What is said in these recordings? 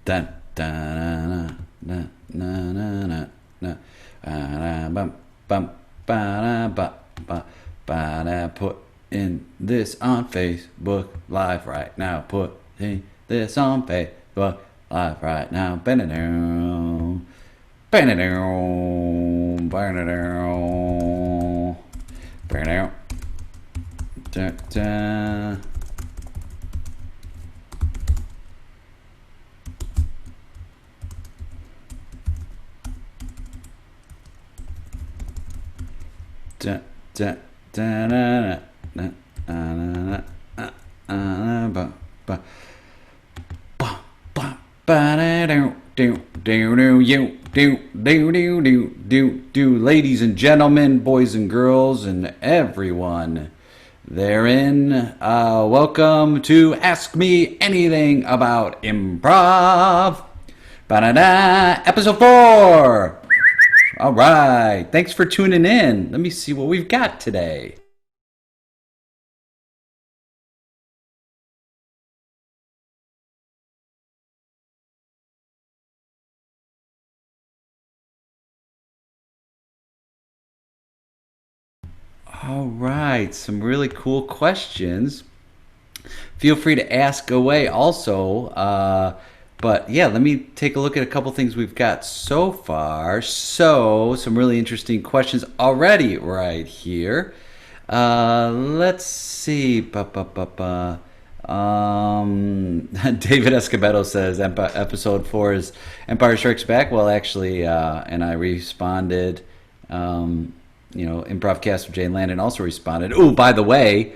Dun, dun, na, na, na, na, na, bum, bum, ba, ba, ba, ba, put in this on Facebook Live right now. Put in this on Facebook Live right now. Ba-da-doo, ba-da-doo, ba-da-doo, ba-da-doo, da, da. Da, da, da, da, da, da, da, ba, ba, ba, ba, ba, da, do, do, do, do, you, do, do, do, do, do, do. Ladies and gentlemen, boys and girls, and everyone therein, welcome to Ask Me Anything About Improv. Ba-da-da, episode 4. All right. Thanks for tuning in. Let me see what we've got today. All right. Some really cool questions. Feel free to ask away also. But yeah, let me take a look at a couple things we've got so far. So, some really interesting questions already right here. Let's see. David Escobedo says episode 4 is Empire Strikes Back. Well, actually, and I responded. Improvcast with Jay and Landon also responded. Oh, by the way,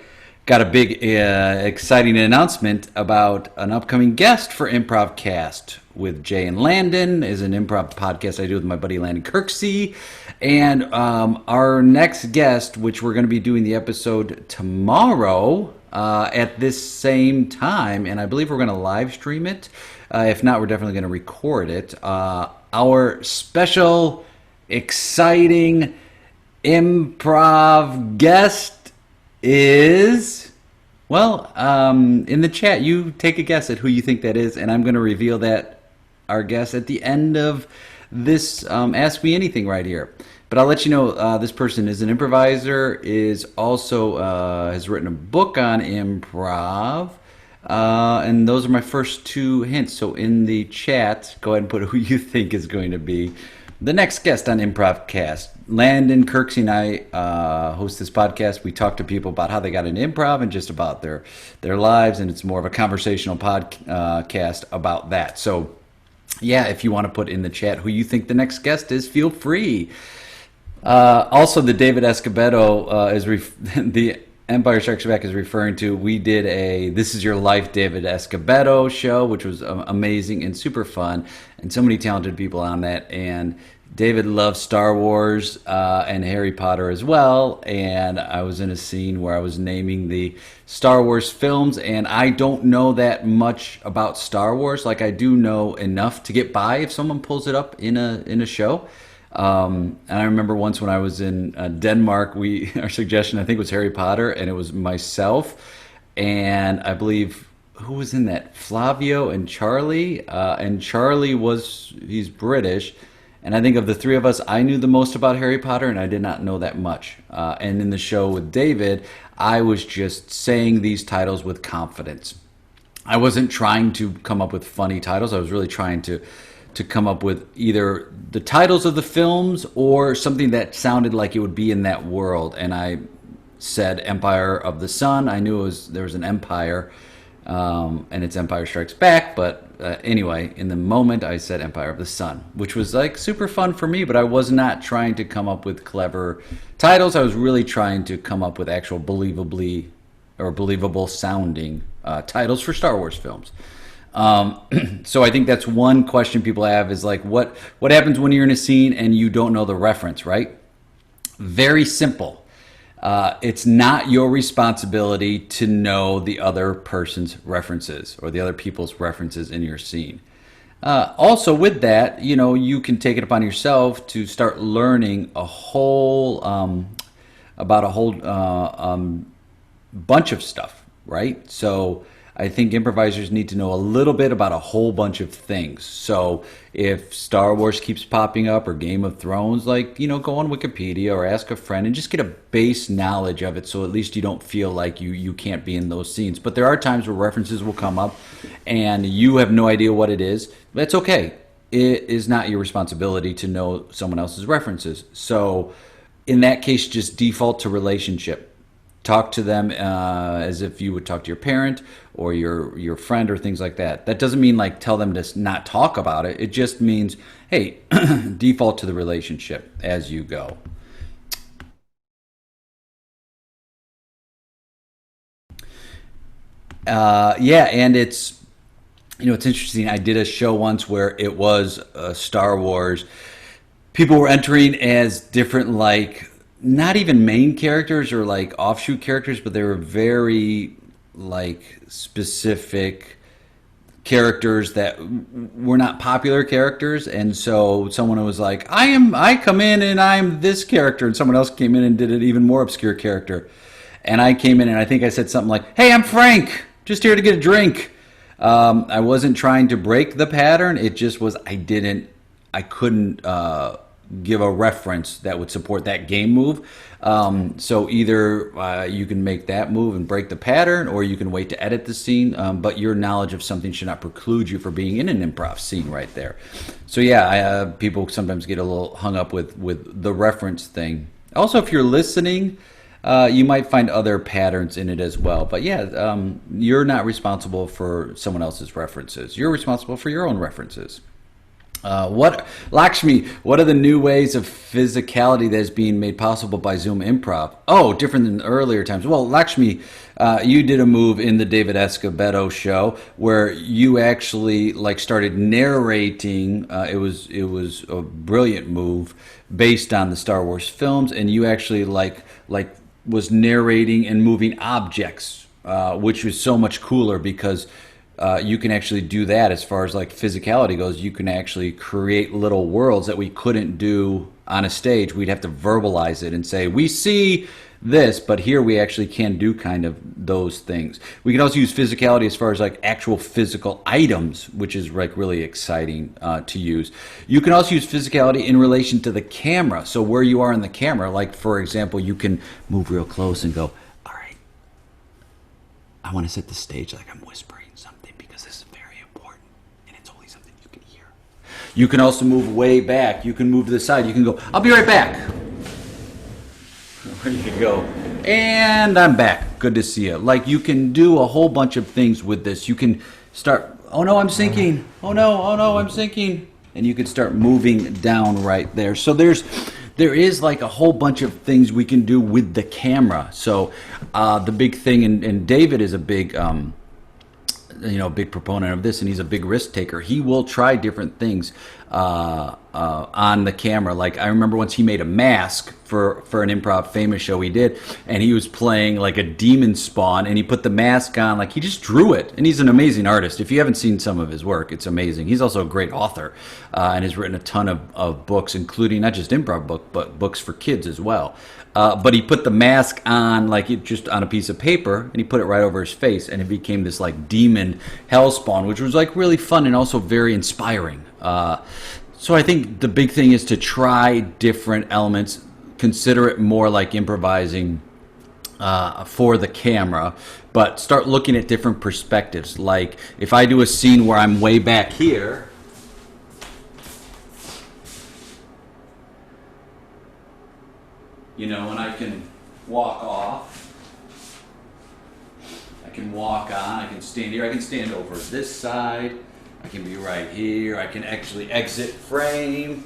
got a big, exciting announcement about an upcoming guest for Improvcast with Jay and Landon. Is an improv podcast I do with my buddy Landon Kirksey. And our next guest, which we're going to be doing the episode tomorrow at this same time, and I believe we're going to live stream it. If not, we're definitely going to record it. Our special, exciting improv guest is, well, in the chat, you take a guess at who you think that is, and I'm going to reveal that our guest at the end of this Ask Me Anything right here. But I'll let you know, this person is an improviser, is also has written a book on improv, and those are my first two hints. So in the chat, go ahead and put who you think is going to be the next guest on Improvcast. Landon Kirksey and I host this podcast. We talk to people about how they got into improv and just about their lives, and it's more of a conversational podcast about that. So, yeah, if you want to put in the chat who you think the next guest is, feel free. Also, the David Escobedo the Empire Strikes Back is referring to. We did a This Is Your Life David Escobedo show, which was amazing and super fun, and so many talented people on that. And David loves Star Wars and Harry Potter as well. And I was in a scene where I was naming the Star Wars films, and I don't know that much about Star Wars. Like, I do know enough to get by if someone pulls it up in a show. And I remember once when I was in Denmark, our suggestion I think was Harry Potter, and it was myself and I believe who was in that, Flavio and Charlie. And Charlie he's British, and I think of the three of us, I knew the most about Harry Potter, and I did not know that much. And in the show with David, I was just saying these titles with confidence. I wasn't trying to come up with funny titles. I was really trying to come up with either the titles of the films or something that sounded like it would be in that world. And I said Empire of the Sun. I knew there was an empire, and it's Empire Strikes Back. But anyway, in the moment, I said Empire of the Sun, which was like super fun for me. But I was not trying to come up with clever titles. I was really trying to come up with actual believable sounding titles for Star Wars films. So I think that's one question people have is like, what happens when you're in a scene and you don't know the reference, right? Very simple. It's not your responsibility to know the other person's references or the other people's references in your scene. Also with that, you can take it upon yourself to start learning about a whole bunch of stuff, right? So I think improvisers need to know a little bit about a whole bunch of things. So if Star Wars keeps popping up or Game of Thrones, like, go on Wikipedia or ask a friend and just get a base knowledge of it so at least you don't feel like you can't be in those scenes. But there are times where references will come up and you have no idea what it is. That's okay. It is not your responsibility to know someone else's references. So in that case, just default to relationship. Talk to them as if you would talk to your parent or your friend or things like that. That doesn't mean like tell them to not talk about it. It just means, hey, default to the relationship as you go. Yeah, and it's interesting. I did a show once where it was Star Wars. People were entering as different, like, not even main characters or like offshoot characters, but they were very like specific characters that were not popular characters. And so someone was like, I come in and I'm this character, and someone else came in and did an even more obscure character. And I came in and I think I said something like, hey, I'm Frank, just here to get a drink. I wasn't trying to break the pattern. It just was, I couldn't give a reference that would support that game move. So either you can make that move and break the pattern, or you can wait to edit the scene. But your knowledge of something should not preclude you from being in an improv scene right there. So yeah, people sometimes get a little hung up with the reference thing. Also, if you're listening, you might find other patterns in it as well. But yeah, you're not responsible for someone else's references. You're responsible for your own references. Lakshmi, what are the new ways of physicality that is being made possible by Zoom Improv? Oh, different than earlier times. Well, Lakshmi, you did a move in the David Escobedo show where you actually like started narrating. It was a brilliant move based on the Star Wars films, and you actually like was narrating and moving objects, which was so much cooler because you can actually do that as far as like physicality goes. You can actually create little worlds that we couldn't do on a stage. We'd have to verbalize it and say, we see this, but here we actually can do kind of those things. We can also use physicality as far as like actual physical items, which is like really exciting to use. You can also use physicality in relation to the camera. So where you are in the camera, like for example, you can move real close and go, all right, I want to set the stage like I'm whispering something because this is very important and it's only something you can hear. You can also move way back. You can move to the side. You can go, I'll be right back. Or you can go, and I'm back. Good to see you. Like you can do a whole bunch of things with this. You can start, oh no, I'm sinking. Oh no, I'm sinking. And you can start moving down right there. So there is like a whole bunch of things we can do with the camera. So the big thing, and David is a big big proponent of this, and he's a big risk taker. He will try different things on the camera. Like I remember once he made a mask for an improv famous show he did, and he was playing like a demon spawn, and he put the mask on, like he just drew it. And he's an amazing artist. If you haven't seen some of his work, it's amazing. He's also a great author and has written a ton of books, including not just improv but books for kids as well. But he put the mask on, like it just on a piece of paper, and he put it right over his face, and it became this like demon hellspawn, which was like really fun and also very inspiring. So I think the big thing is to try different elements, consider it more like improvising for the camera, but start looking at different perspectives. Like if I do a scene where I'm way back here, and I can walk off, I can walk on, I can stand here, I can stand over this side, I can be right here, I can actually exit frame,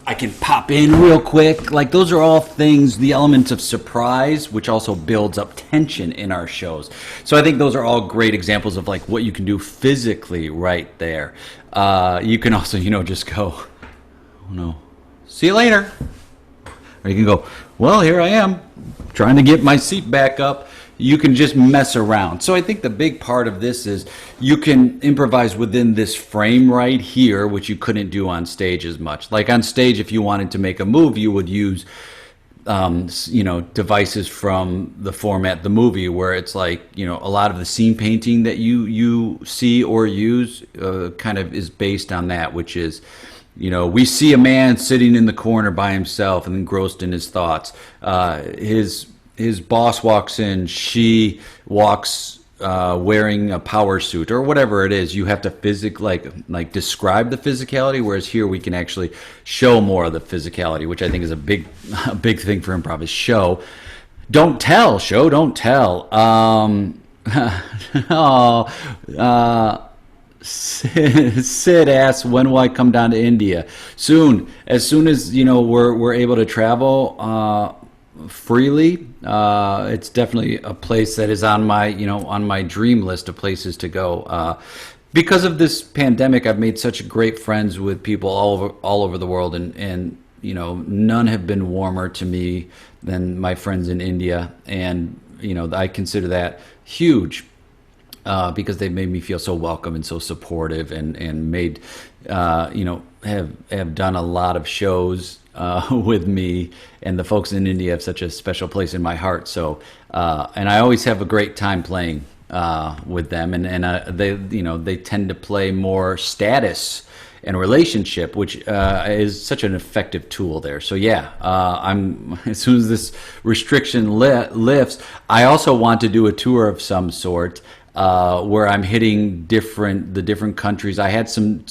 I can pop in real quick. Like those are all things, the elements of surprise, which also builds up tension in our shows. So I think those are all great examples of like what you can do physically right there. You can also, just go, oh no, see you later. Or you can go, well, here I am, trying to get my seat back up. You can just mess around. So I think the big part of this is you can improvise within this frame right here, which you couldn't do on stage as much. Like on stage, if you wanted to make a move, you would use devices from the format the movie, where it's like, a lot of the scene painting that you see or use kind of is based on that, which is, we see a man sitting in the corner by himself and engrossed in his thoughts. His boss walks in, she walks wearing a power suit or whatever it is. You have to like describe the physicality, whereas here we can actually show more of the physicality, which I think is a big thing for improv, is show. Don't tell, show, don't tell. Oh, Sid asks, when will I come down to India? Soon. As soon as we're able to travel freely. It's definitely a place that is on my dream list of places to go. Because of this pandemic, I've made such great friends with people all over the world, and none have been warmer to me than my friends in India, and I consider that huge. Because they've made me feel so welcome and so supportive, and made have done a lot of shows with me, and the folks in India have such a special place in my heart. So, and I always have a great time playing with them, and they tend to play more status and relationship, which is such an effective tool there. So yeah, I'm as soon as this restriction lifts, I also want to do a tour of some sort. Where I'm hitting the different countries. I had some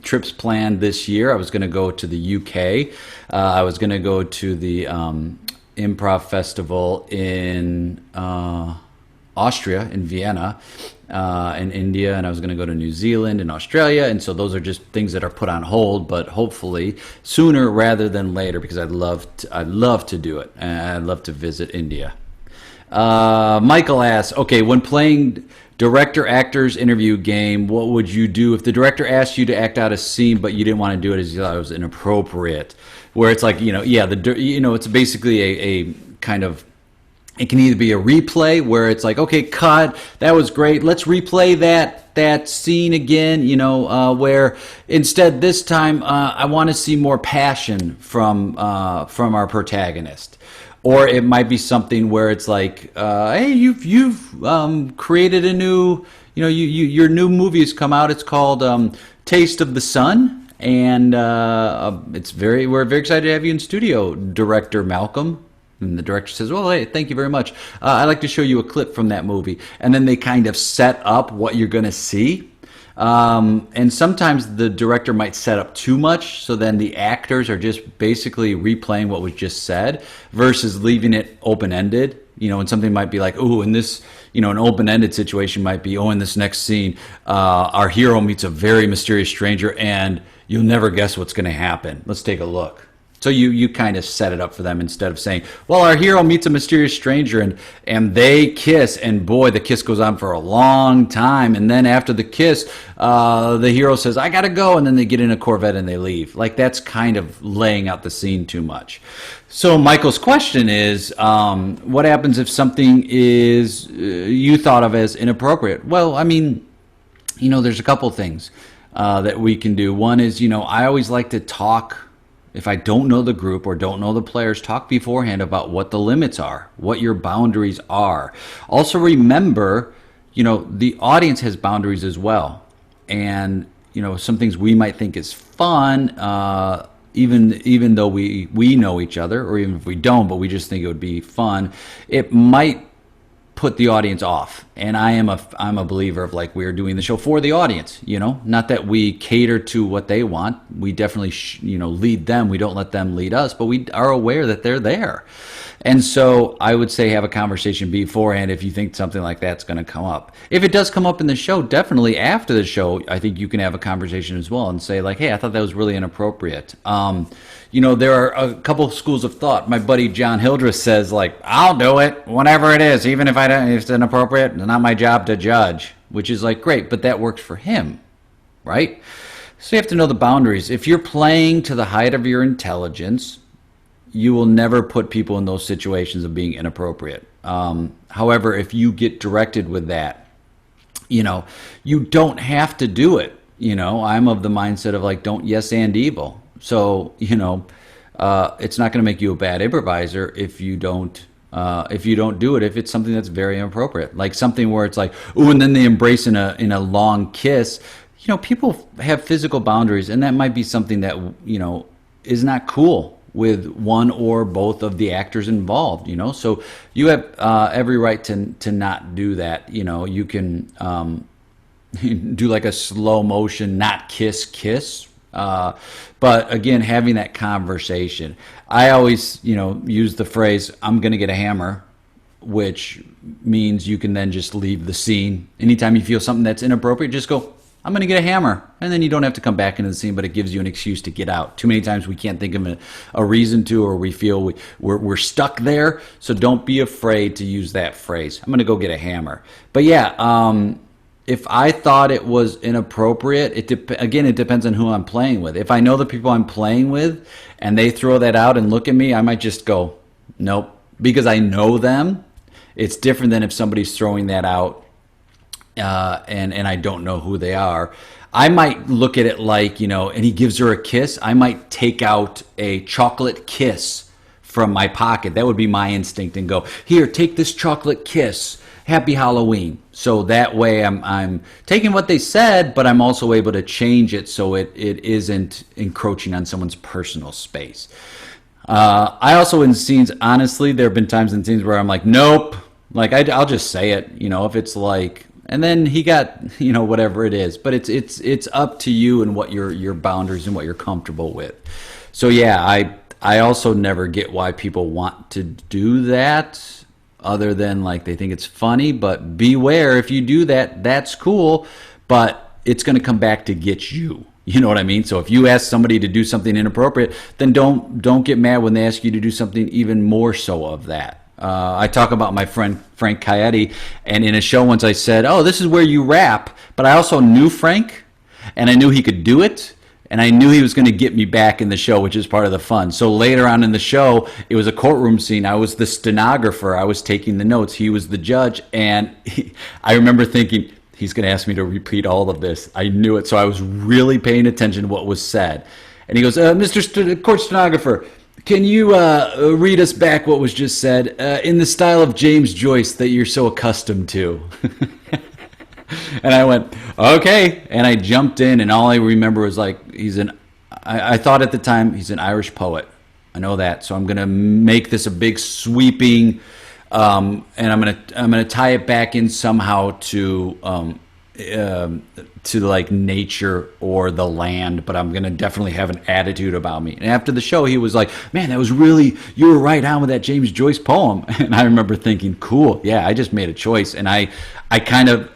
trips planned this year. I was going to go to the UK. I was going to go to the Improv Festival in Austria, in Vienna, in India, and I was going to go to New Zealand and Australia. And so those are just things that are put on hold, but hopefully sooner rather than later, because I'd love to do it, and I'd love to visit India. Michael asks, okay, when playing director-actors interview game, what would you do if the director asked you to act out a scene, but you didn't want to do it as you thought it was inappropriate? Where it's like, it's basically a kind of, it can either be a replay where it's like, okay, cut, that was great, let's replay that scene again, where instead this time I want to see more passion from our protagonist. Or it might be something where it's like, hey, you've created a new, your new movie has come out. It's called Taste of the Sun, and we're very excited to have you in studio, Director Malcolm. And the director says, well, hey, thank you very much. I'd like to show you a clip from that movie. And then they kind of set up what you're going to see. And sometimes the director might set up too much, so then the actors are just basically replaying what was just said versus leaving it open-ended. And something might be like, oh, in this, an open-ended situation might be, oh, in this next scene, our hero meets a very mysterious stranger and you'll never guess what's going to happen. Let's take a look. So you kind of set it up for them instead of saying, well, our hero meets a mysterious stranger and they kiss, and boy, the kiss goes on for a long time. And then after the kiss, the hero says, I got to go. And then they get in a Corvette and they leave. Like, that's kind of laying out the scene too much. So Michael's question is, what happens if something is you thought of as inappropriate? Well, I mean, there's a couple things that we can do. One is, I always like to talk. If I don't know the group or don't know the players, talk beforehand about what the limits are, what your boundaries are. Also remember, the audience has boundaries as well. And, some things we might think is fun, even though we know each other, or even if we don't, but we just think it would be fun, it might put the audience off. And I'm a believer of, like, we're doing the show for the audience, not that we cater to what they want. We definitely lead them. We don't let them lead us, but we are aware that they're there. And so I would say have a conversation beforehand if you think something like that's going to come up. If it does come up in the show, definitely after the show, I think you can have a conversation as well and say, like, hey, I thought that was really inappropriate. There are a couple schools of thought. My buddy John Hildreth says, like, I'll do it, whatever it is, even if if it's inappropriate. It's not my job to judge, which is like, great, but that works for him, right? So you have to know the boundaries. If you're playing to the height of your intelligence, you will never put people in those situations of being inappropriate. However, if you get directed with that, you don't have to do it. I'm of the mindset of, like, don't yes and evil. So, it's not going to make you a bad improviser if you don't do it, if it's something that's very inappropriate, like something where it's like, ooh, and then they embrace in a long kiss. People have physical boundaries, and that might be something that is not cool with one or both of the actors involved. So you have every right to not do that. You can do like a slow motion, not kiss. But again, having that conversation. I always, use the phrase, I'm going to get a hammer, which means you can then just leave the scene. Anytime you feel something that's inappropriate, just go, I'm going to get a hammer. And then you don't have to come back into the scene, but it gives you an excuse to get out. Too many times we can't think of a reason to, or we feel we're stuck there. So don't be afraid to use that phrase. I'm going to go get a hammer. But yeah, if I thought it was inappropriate, again, it depends on who I'm playing with. If I know the people I'm playing with and they throw that out and look at me, I might just go, nope, because I know them. It's different than if somebody's throwing that out and I don't know who they are. I might look at it like, and he gives her a kiss. I might take out a chocolate kiss from my pocket. That would be my instinct, and go, here, take this chocolate kiss. Happy Halloween. So that way I'm taking what they said, but I'm also able to change it so it isn't encroaching on someone's personal space. I also, in scenes, honestly, there have been times in scenes where I'm like, nope. Like I'll just say it, if it's like, and then he got, whatever it is. But it's up to you and what your boundaries and what you're comfortable with. So yeah, I also never get why people want to do that, other than like they think it's funny. But beware, if you do that, that's cool, but it's going to come back to get you. You know what I mean? So if you ask somebody to do something inappropriate, then don't get mad when they ask you to do something even more so of that. I talk about my friend Frank Coyote, and in a show once I said, oh, this is where you rap. But I also knew Frank, and I knew he could do it. And I knew he was going to get me back in the show, which is part of the fun. So later on in the show, it was a courtroom scene. I was the stenographer. I was taking the notes. He was the judge. And I remember thinking, he's going to ask me to repeat all of this. I knew it. So I was really paying attention to what was said. And he goes, Mr. Court Stenographer, can you read us back what was just said in the style of James Joyce that you're so accustomed to? And I went, okay. And I jumped in, and all I remember was like, I thought at the time, he's an Irish poet. I know that. So I'm going to make this a big sweeping, and I'm going to tie it back in somehow to like nature or the land, but I'm going to definitely have an attitude about me. And after the show, he was like, man, you were right on with that James Joyce poem. And I remember thinking, cool. Yeah, I just made a choice. And I kind of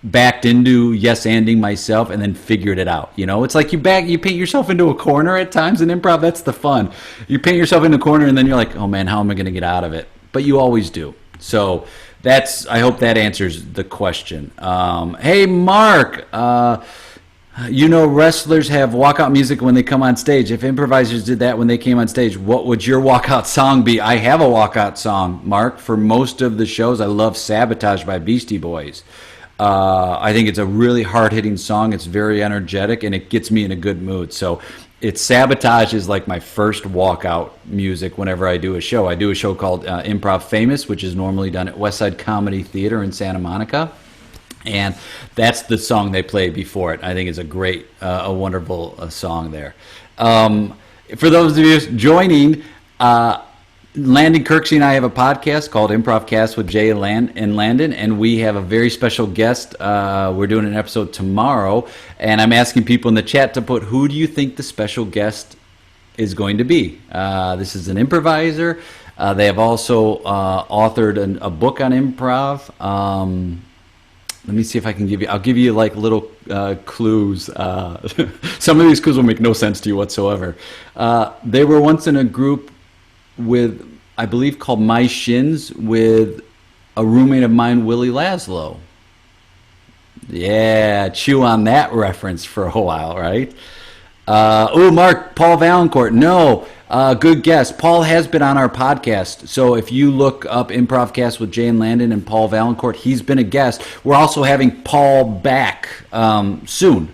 backed into yes-anding myself and then figured it out. It's like you paint yourself into a corner at times in improv. That's the fun. You paint yourself in a corner and then you're like, oh man, how am I going to get out of it? But you always do. So I hope that answers the question. Hey, Mark, wrestlers have walkout music when they come on stage. If improvisers did that when they came on stage, what would your walkout song be? I have a walkout song, Mark. For most of the shows, I love Sabotage by Beastie Boys. I think it's a really hard-hitting song. It's very energetic, and it gets me in a good mood. So Sabotage is like my first walkout music whenever I do a show. I do a show called Improv Famous, which is normally done at Westside Comedy Theater in Santa Monica. And that's the song they play before it. I think it's a great, a wonderful song there. For those of you joining, Landon Kirksey and I have a podcast called Improv Cast with Jay and Landon, and we have a very special guest. We're doing an episode tomorrow, and I'm asking people in the chat to put, who do you think the special guest is going to be? This is an improviser. They have also authored a book on improv. Let me see if I can I'll give you like little clues. Some of these clues will make no sense to you whatsoever. They were once in a group with, I believe, called My Shins, with a roommate of mine, Willie Laszlo. Yeah, chew on that reference for a while, right? Mark, Paul Valancourt. No, good guess. Paul has been on our podcast. So if you look up Improvcast with Jay and Landon and Paul Valancourt, he's been a guest. We're also having Paul back soon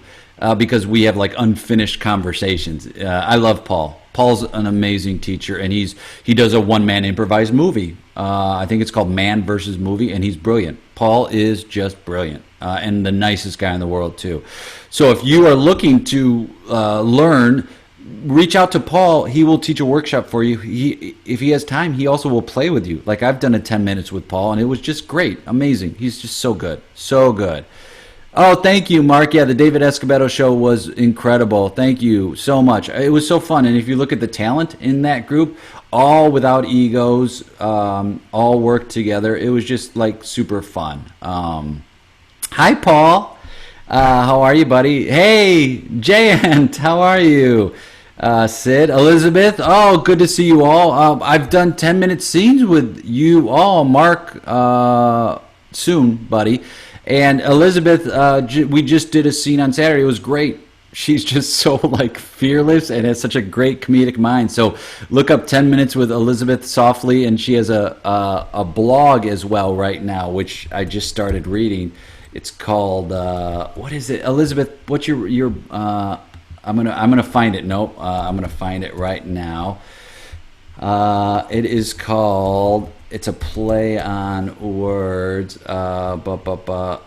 because we have like unfinished conversations. I love Paul. Paul's an amazing teacher, and he does a one-man improvised movie. I think it's called Man versus Movie, and he's brilliant. Paul is just brilliant, and the nicest guy in the world too. So if you are looking to learn, reach out to Paul. He will teach a workshop for you. If he has time, he also will play with you. Like I've done a 10 minutes with Paul, and it was just great, amazing. He's just so good, so good. Oh, thank you, Mark. Yeah, the David Escobedo show was incredible. Thank you so much. It was so fun. And if you look at the talent in that group, all without egos, all worked together. It was just like super fun. Hi, Paul. How are you, buddy? Hey, Jayant, how are you? Sid, Elizabeth, oh, good to see you all. I've done 10-minute scenes with you all, Mark, soon, buddy. And Elizabeth, we just did a scene on Saturday. It was great. She's just so like fearless and has such a great comedic mind. So look up 10 Minutes with Elizabeth Softly, and she has a blog as well right now, which I just started reading. It's called what is it, Elizabeth? What's your? I'm gonna find it. Nope, I'm gonna find it right now. It is called. It's a play on words.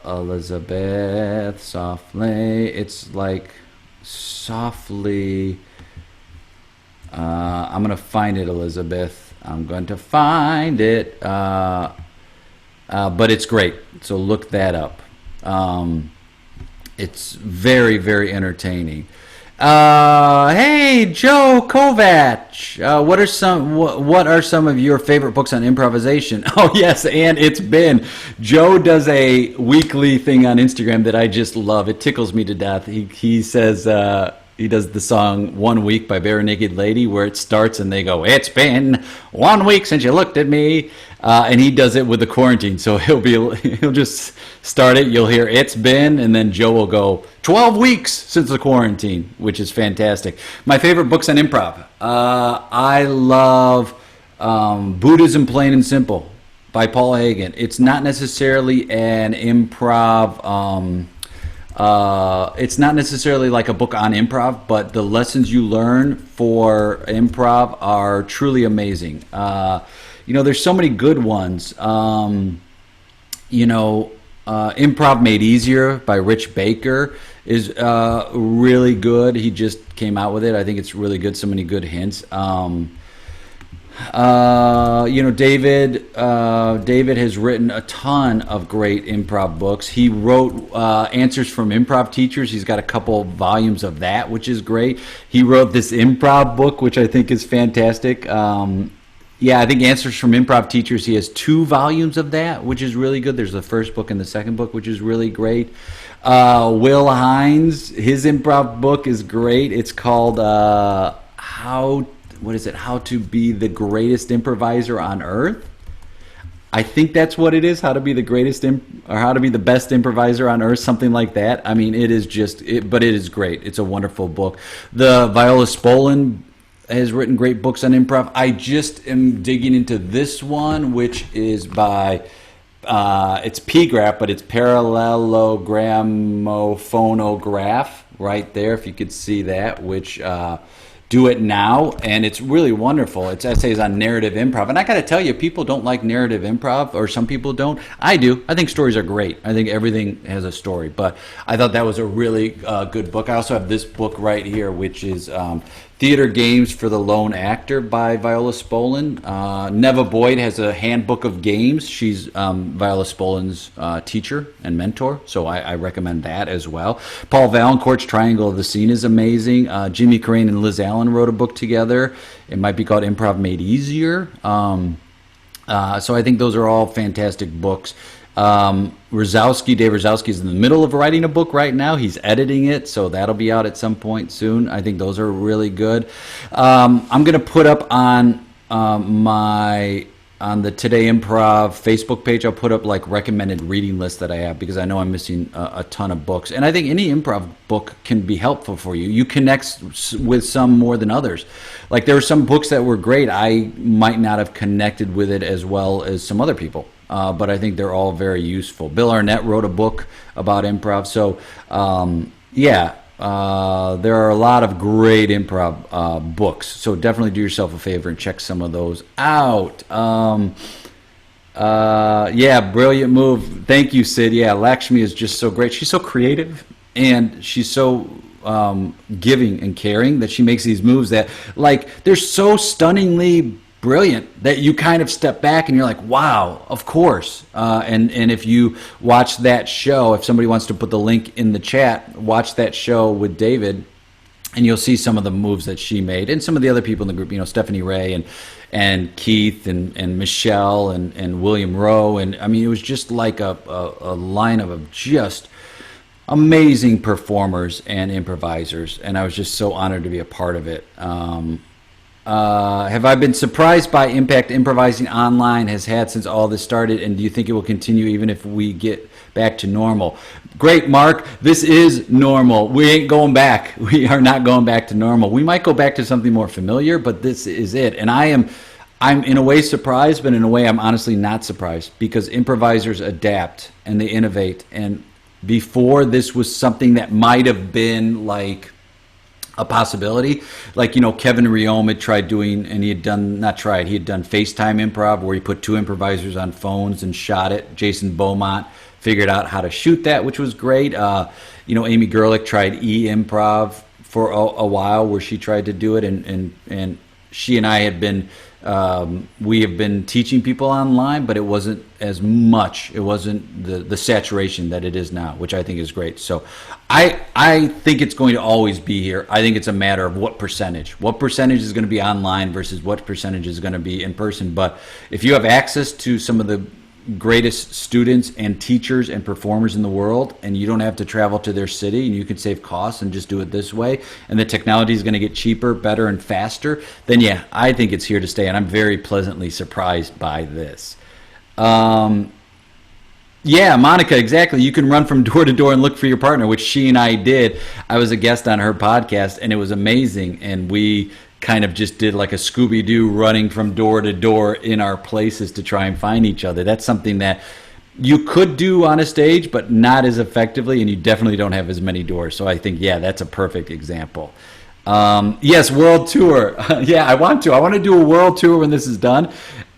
Elizabeth Softly. It's like softly. I'm gonna find it, Elizabeth. I'm going to find it. But it's great. So look that up. It's very, very entertaining. Hey, Joe Kovac. What are some of your favorite books on improvisation? Oh yes, and it's been. Joe does a weekly thing on Instagram that I just love. It tickles me to death. He says he does the song "1 Week" by Bare Naked Lady, where it starts and they go, "It's been 1 week since you looked at me," and he does it with the quarantine. So he'll just start it. You'll hear "It's been," and then Joe will go 12 weeks since the quarantine, which is fantastic. My favorite books on improv. I love Buddhism Plain and Simple by Paul Hagen. It's not necessarily an improv. It's not necessarily like a book on improv, but the lessons you learn for improv are truly amazing. There's so many good ones. Improv Made Easier by Rich Baker is really good. He just came out with it. I think it's really good. So many good hints. David has written a ton of great improv books. He wrote Answers from Improv Teachers. He's got a couple volumes of that, which is great. He wrote this improv book, which I think is fantastic. I think Answers from Improv Teachers, he has 2 volumes of that, which is really good. There's the first book and the second book, which is really great. Will Hines, his improv book is great. It's called How to Be the Greatest Improviser on Earth? I think that's what it is, how to be the greatest or how to be the best improviser on earth, something like that. I mean, it is but it is great. It's a wonderful book. The Viola Spolin has written great books on improv. I just am digging into this one, which is by, it's PGRAPH, but it's Parallelogramophonograph right there, if you could see that, which Do It Now, and it's really wonderful. It's essays on narrative improv. And I got to tell you, people don't like narrative improv, or some people don't. I do. I think stories are great. I think everything has a story. But I thought that was a really good book. I also have this book right here, which is Theater Games for the Lone Actor by Viola Spolin. Neva Boyd has a handbook of games. She's Viola Spolin's teacher and mentor, so I recommend that as well. Paul Valancourt's Triangle of the Scene is amazing. Jimmy Crane and Liz Allen wrote a book together. It might be called Improv Made Easier. So I think those are all fantastic books. Dave Rosowski is in the middle of writing a book right now. He's editing it, so that'll be out at some point soon. I think those are really good. I'm going to put up on on the Today Improv Facebook page, I'll put up like recommended reading lists that I have, because I know I'm missing a ton of books. And I think any improv book can be helpful for you. You connect with some more than others. Like there were some books that were great. I might not have connected with it as well as some other people. But I think they're all very useful. Bill Arnett wrote a book about improv. So, There are a lot of great improv books, so definitely do yourself a favor and check some of those out. Yeah, brilliant move. Thank you, Sid. Yeah, Lakshmi is just so great. She's so creative and she's so giving and caring that she makes these moves that, like, they're so stunningly brilliant that you kind of step back and you're like, wow, of course. And if you watch that show, if somebody wants to put the link in the chat, watch that show with David, and you'll see some of the moves that she made and some of the other people in the group, Stephanie Ray and Keith and Michelle and William Rowe. And I mean, it was just like a lineup of just amazing performers and improvisers. And I was just so honored to be a part of it. Have I been surprised by impact improvising online has had since all this started, and do you think it will continue even if we get back to normal? Great, Mark. This is normal. We ain't going back. We are not going back to normal. We might go back to something more familiar, but this is it. And I'm in a way surprised, but in a way I'm honestly not surprised, because improvisers adapt and they innovate. And before, this was something that might have been like a possibility. Like, Kevin Riome had tried doing, and he had done FaceTime improv, where he put two improvisers on phones and shot it. Jason Beaumont figured out how to shoot that, which was great. Amy Gerlich tried e-improv for a while, where she tried to do it, and she and I have been we have been teaching people online, but it wasn't as much. It wasn't the saturation that it is now, which I think is great. So I think it's going to always be here. I think it's a matter of what percentage is going to be online versus what percentage is going to be in person. But if you have access to some of the greatest students and teachers and performers in the world, and you don't have to travel to their city, and you can save costs and just do it this way, and the technology is going to get cheaper, better, and faster, then yeah, I think it's here to stay, and I'm very pleasantly surprised by this. Yeah, Monica, exactly. You can run from door to door and look for your partner, which she and I did. I was a guest on her podcast, and it was amazing, and we kind of just did like a Scooby-Doo, running from door to door in our places to try and find each other. That's something that you could do on a stage, but not as effectively, and you definitely don't have as many doors. So I think, yeah, that's a perfect example. Yes, world tour. Yeah, I want to do a world tour when this is done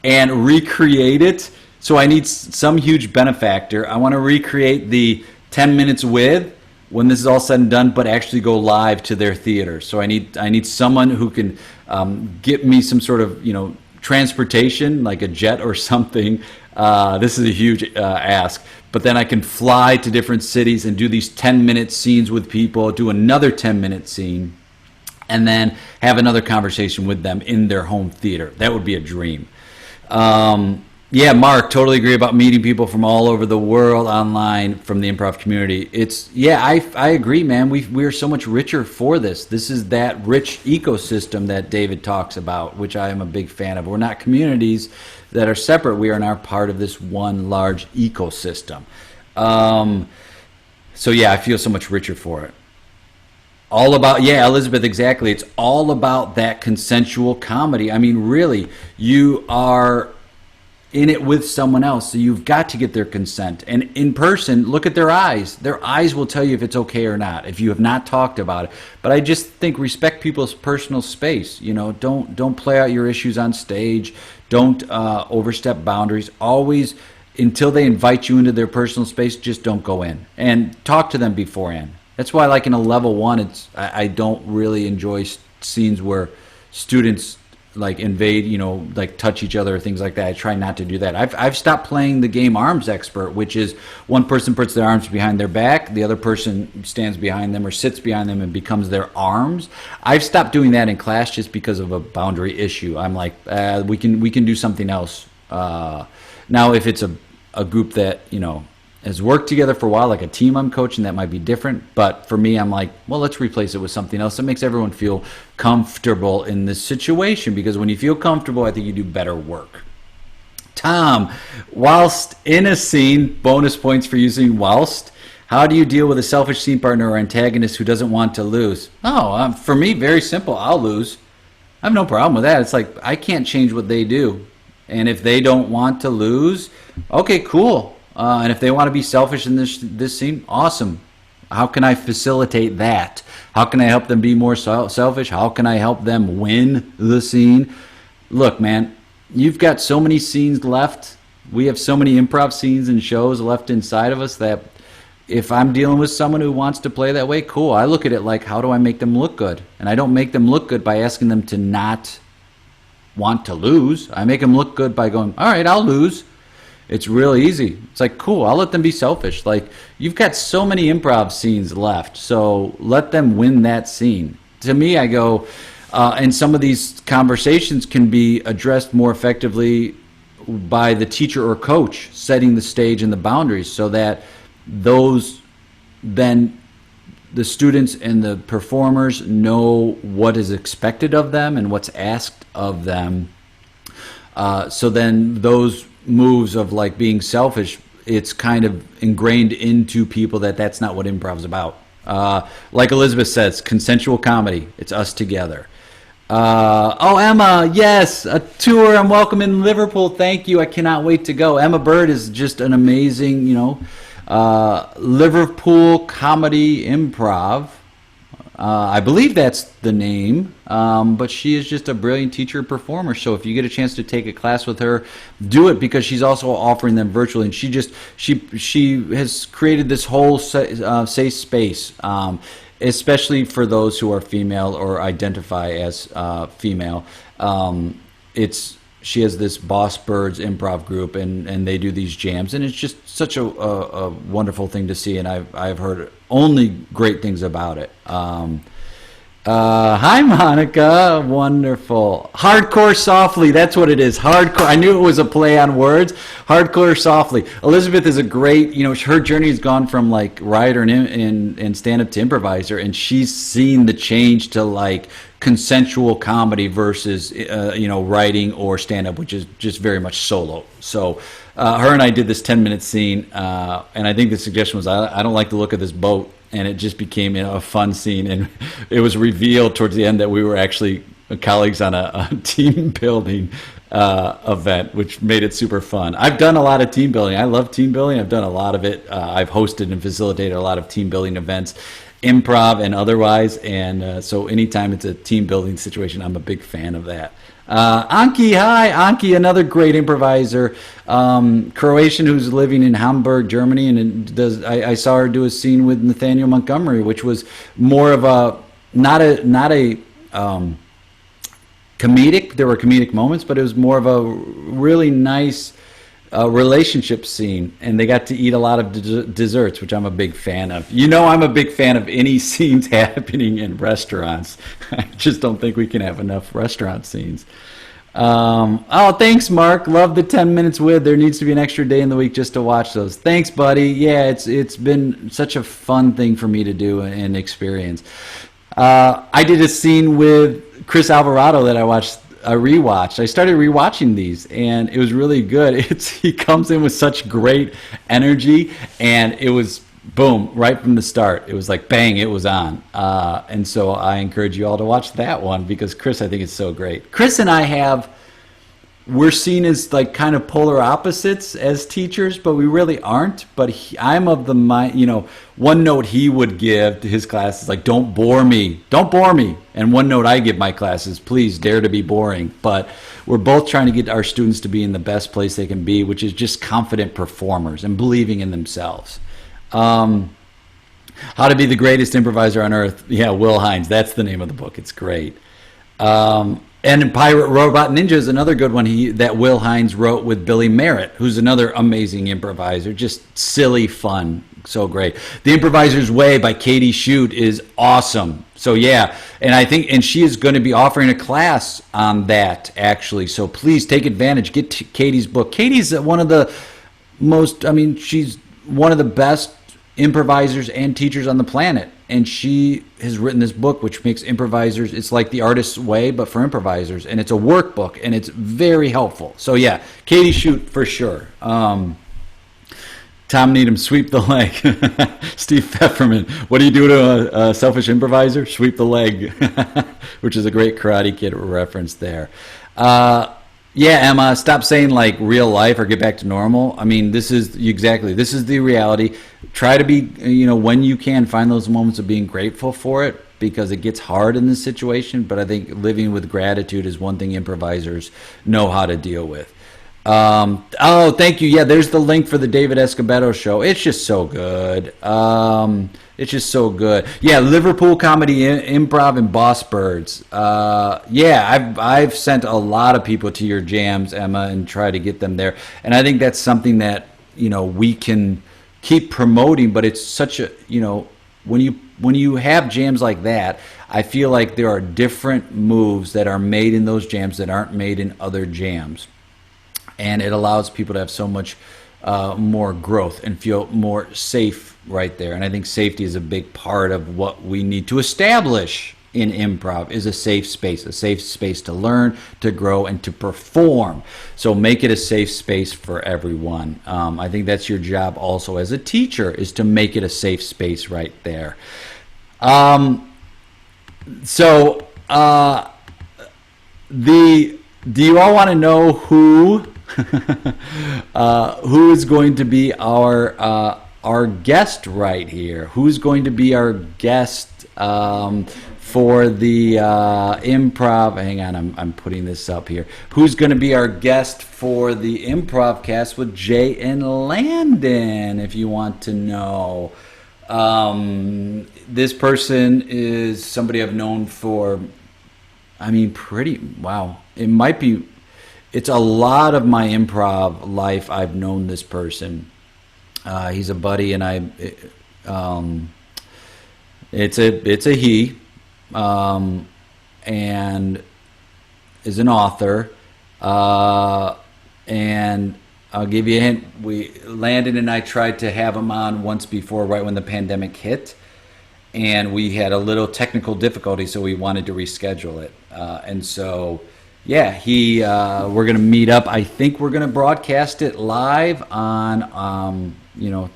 and recreate it. So I need some huge benefactor. I want to recreate the 10 minutes with, when this is all said and done, but actually go live to their theater. So I need someone who can get me some sort of transportation, like a jet or something. This is a huge ask, but then I can fly to different cities and do these 10-minute scenes with people, do another 10-minute scene, and then have another conversation with them in their home theater. That would be a dream. Yeah, Mark, totally agree about meeting people from all over the world online from the improv community. I agree, man. We are so much richer for this. This is that rich ecosystem that David talks about, which I am a big fan of. We're not communities that are separate. We are now part of this one large ecosystem. So yeah, I feel so much richer for it. All about, yeah, Elizabeth, exactly. It's all about that consensual comedy. I mean, really, you are in it with someone else, so you've got to get their consent. And in person, look at their eyes. Their eyes will tell you if it's okay or not, if you have not talked about it. But I just think respect people's personal space. Don't play out your issues on stage. Don't overstep boundaries. Always, until they invite you into their personal space, just don't go in. And talk to them beforehand. That's why, like in a level one, I don't really enjoy scenes where students like invade, like touch each other or things like that. I try not to do that. I've stopped playing the game Arms Expert, which is one person puts their arms behind their back, the other person stands behind them or sits behind them and becomes their arms. I've stopped doing that in class just because of a boundary issue. I'm like, we can do something else. Now, if it's a group that has worked together for a while, like a team I'm coaching, that might be different. But for me, I'm like, well, let's replace it with something else that makes everyone feel comfortable in this situation, because when you feel comfortable, I think you do better work. Tom, whilst in a scene, bonus points for using whilst. How do you deal with a selfish scene partner or antagonist who doesn't want to lose? Oh, for me, very simple. I'll lose. I have no problem with that. It's like, I can't change what they do. And if they don't want to lose, okay, cool. And if they want to be selfish in this scene, awesome. How can I facilitate that? How can I help them be more selfish? How can I help them win the scene? Look, man, you've got so many scenes left. We have so many improv scenes and shows left inside of us that if I'm dealing with someone who wants to play that way, cool. I look at it like, how do I make them look good? And I don't make them look good by asking them to not want to lose. I make them look good by going, all right, I'll lose. It's real easy. It's like, cool, I'll let them be selfish. Like, you've got so many improv scenes left, so let them win that scene. To me, I go, and some of these conversations can be addressed more effectively by the teacher or coach setting the stage and the boundaries so that those then the students and the performers know what is expected of them and what's asked of them. So then those moves of like being selfish, it's kind of ingrained into people that that's not what improv's about. Like Elizabeth says, consensual comedy. It's us together. Oh, Emma, yes, a tour. I'm welcome in Liverpool. Thank you. I cannot wait to go. Emma Bird is just an amazing, Liverpool Comedy Improv. I believe that's the name, but she is just a brilliant teacher performer. So if you get a chance to take a class with her, do it, because she's also offering them virtually. And she has created this whole safe space, especially for those who are female or identify as female. She has this Boss Birds improv group, and they do these jams, and it's just such a wonderful thing to see, and I've heard only great things about it. Hi, Monica. Wonderful. Hardcore Softly. That's what it is. Hardcore. I knew it was a play on words. Hardcore Softly. Elizabeth is a great, her journey has gone from like writer and stand-up to improviser, and she's seen the change to like consensual comedy versus, writing or stand-up, which is just very much solo. So her and I did this 10-minute scene, and I think the suggestion was, I don't like the look of this boat. And it just became a fun scene. And it was revealed towards the end that we were actually colleagues on a team building event, which made it super fun. I've done a lot of team building. I love team building. I've done a lot of it. I've hosted and facilitated a lot of team building events, improv and otherwise. And so anytime it's a team building situation, I'm a big fan of that. Anki, hi. Anki, another great improviser, Croatian who's living in Hamburg, Germany, and I saw her do a scene with Nathaniel Montgomery, which was more of a not a comedic. There were comedic moments, but it was more of a really nice relationship scene, and they got to eat a lot of desserts, which I'm a big fan of. I'm a big fan of any scenes happening in restaurants. I just don't think we can have enough restaurant scenes. Thanks, Mark. Love the 10 minutes with. There needs to be an extra day in the week just to watch those. Thanks, buddy. Yeah, it's been such a fun thing for me to do and experience. I did a scene with Chris Alvarado that I rewatched. I started rewatching these, and it was really good. He comes in with such great energy, and it was boom right from the start. It was like bang, it was on. And so I encourage you all to watch that one, because Chris, I think, is so great. Chris and I we're seen as like kind of polar opposites as teachers, but we really aren't. But I'm of the mind, one note he would give to his class is like, don't bore me. And one note I give my class is, please dare to be boring. But we're both trying to get our students to be in the best place they can be, which is just confident performers and believing in themselves. How to Be the Greatest Improviser on Earth. Yeah, Will Hines. That's the name of the book. It's great. And Pirate Robot Ninja is another good one that Will Hines wrote with Billy Merritt, who's another amazing improviser. Just silly fun. So great. The Improviser's Way by Katie Shute is awesome. So yeah, and she is going to be offering a class on that, actually. So please take advantage. Get Katie's book. Katie's one of the she's one of the best improvisers and teachers on the planet, and she has written this book which makes improvisers, it's like The Artist's Way but for improvisers, and it's a workbook, and it's very helpful. So yeah, Katie Shute for sure. Tom Needham, sweep the leg. Steve Pfefferman, what do you do to a selfish improviser? Sweep the leg. Which is a great Karate Kid reference there. Yeah, Emma, stop saying like real life or get back to normal. I mean, this is exactly, this is the reality. Try to be, when you can, find those moments of being grateful for it because it gets hard in this situation. But I think living with gratitude is one thing improvisers know how to deal with. Oh, thank you. Yeah, there's the link for the David Escobedo show. It's just so good. It's just so good. Yeah, Liverpool Comedy Improv and Boss Birds. Yeah, I've sent a lot of people to your jams, Emma, and try to get them there. And I think that's something that we can keep promoting. But it's such a when you have jams like that, I feel like there are different moves that are made in those jams that aren't made in other jams. And it allows people to have so much more growth and feel more safe right there. And I think safety is a big part of what we need to establish in improv is a safe space to learn, to grow, and to perform. So make it a safe space for everyone. I think that's your job also as a teacher, is to make it a safe space right there. Do you all want to know who is going to be our guest right here? Who's going to be our guest for the improv? Hang on, I'm putting this up here. Who's going to be our guest for the improv cast with Jay and Landon? If you want to know, this person is somebody I've known for. Wow. It's a lot of my improv life. I've known this person. He's a buddy, and it's a he, and is an author. And I'll give you a hint. Landon and I tried to have him on once before, right when the pandemic hit, and we had a little technical difficulty, so we wanted to reschedule it. And so. Yeah, we're going to meet up. I think we're going to broadcast it live on,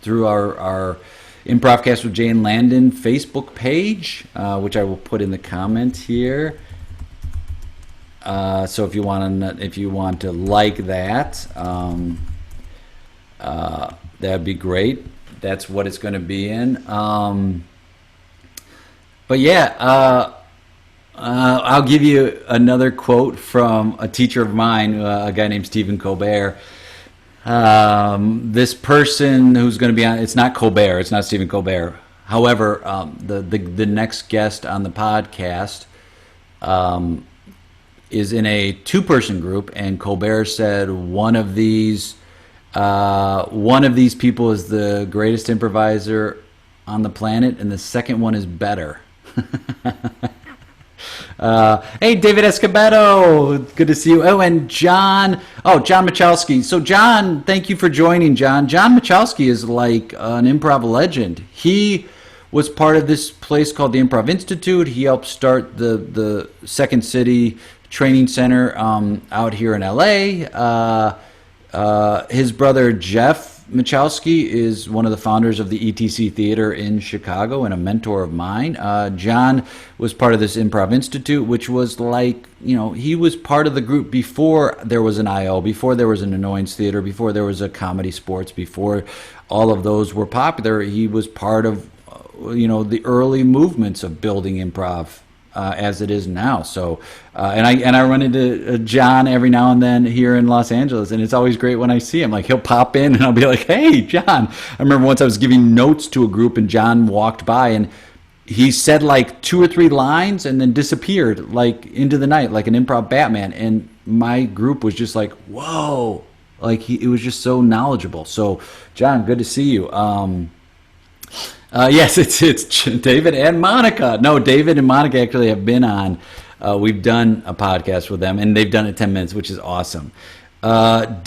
through our Improvcast with Jay and Landon Facebook page, which I will put in the comment here. So if you want to like that, that'd be great. That's what it's going to be in. But yeah. I'll give you another quote from a teacher of mine, a guy named Stephen Colbert. This person who's going to be on, it's not Colbert, it's not Stephen Colbert. However, the next guest on the podcast is in a two-person group, and Colbert said one of these people is the greatest improviser on the planet, and the second one is better. Hey, David Escobedo, good to see you. Oh, and John Michalski. So John, thank you for joining, John. John Michalski is like an improv legend. He was part of this place called the Improv Institute. He helped start the Second City Training Center out here in LA. His brother Jeff Michalski is one of the founders of the ETC Theater in Chicago and a mentor of mine. John was part of this Improv Institute, which was like, he was part of the group before there was an IO, before there was an Annoyance Theater, before there was a Comedy Sports, before all of those were popular. He was part of, the early movements of building improv. As it is now. So, and I run into John every now and then here in Los Angeles, and it's always great when I see him. Like, he'll pop in, and I'll be like, "Hey, John!" I remember once I was giving notes to a group, and John walked by, and he said like 2 or 3 lines, and then disappeared like into the night, like an improv Batman. And my group was just like, "Whoa!" Like it was just so knowledgeable. So, John, good to see you. Yes, it's David and Monica. No, David and Monica actually have been on. We've done a podcast with them, and they've done it 10 minutes, which is awesome. So I'll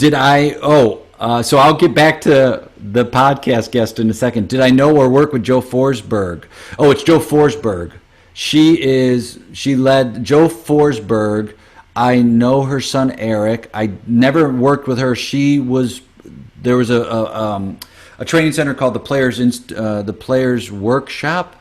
get back to the podcast guest in a second. Did I know or work with Joe Forsberg? Oh, it's Joe Forsberg. She led Joe Forsberg. I know her son Eric. I never worked with her. There was a training center called the Players Workshop,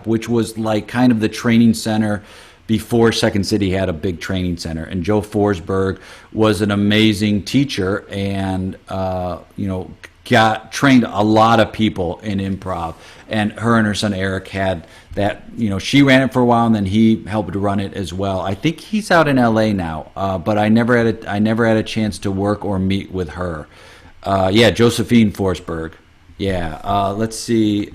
which was like kind of the training center before Second City had a big training center. And Joe Forsberg was an amazing teacher, and got trained a lot of people in improv. And her son Eric had that. She ran it for a while, and then he helped run it as well. I think he's out in L.A. now, but I never had a chance to work or meet with her. Yeah, Josephine Forsberg. Yeah, let's see.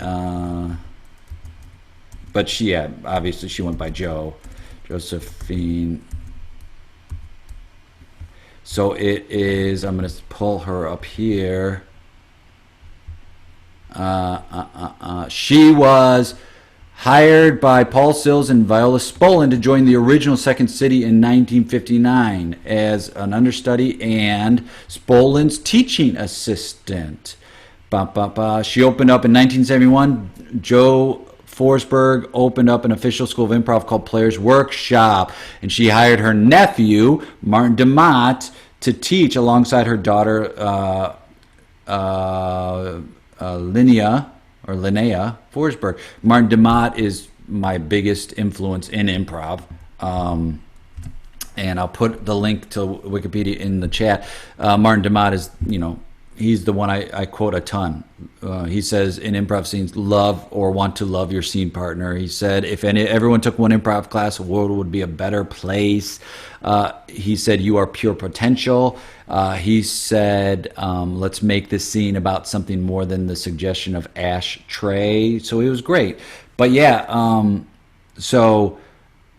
But obviously she went by Josephine. So it is. I'm going to pull her up here. She was hired by Paul Sills and Viola Spolin to join the original Second City in 1959 as an understudy and Spolin's teaching assistant. She opened up in 1971. Joe Forsberg opened up an official school of improv called Players Workshop, and she hired her nephew, Martin DeMott, to teach alongside her daughter, Linnea Forsberg. Martin DeMott is my biggest influence in improv. And I'll put the link to Wikipedia in the chat. Martin DeMott is, he's the one I quote a ton. He says in improv scenes, love or want to love your scene partner. He said, if everyone took one improv class, the world would be a better place. He said, you are pure potential. He said, let's make this scene about something more than the suggestion of ashtray. So it was great. But yeah,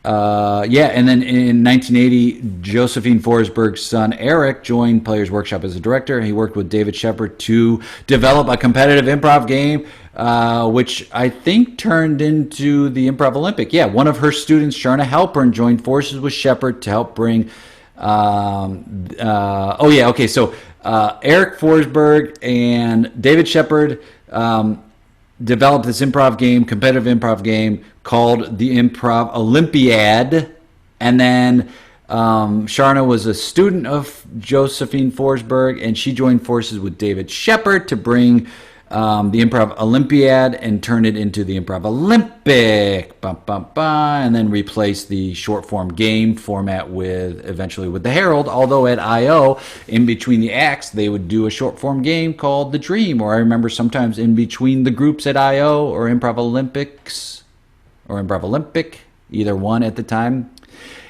and then in 1980, Josephine Forsberg's son Eric joined Players Workshop as a director. He worked with David Shepard to develop a competitive improv game, which I think turned into the Improv Olympic. Yeah, one of her students, Sharna Halpern, joined forces with Shepard to help bring. So Eric Forsberg and David Shepard developed this competitive improv game called the Improv Olympiad. And then Sharna was a student of Josephine Forsberg, and she joined forces with David Shepard to bring the Improv Olympiad and turn it into the Improv Olympic. And then replace the short form game format eventually with the Herald. Although at I.O., in between the acts, they would do a short form game called The Dream. Or I remember sometimes in between the groups at I.O. or Improv Olympics or Improv Olympic, either one at the time.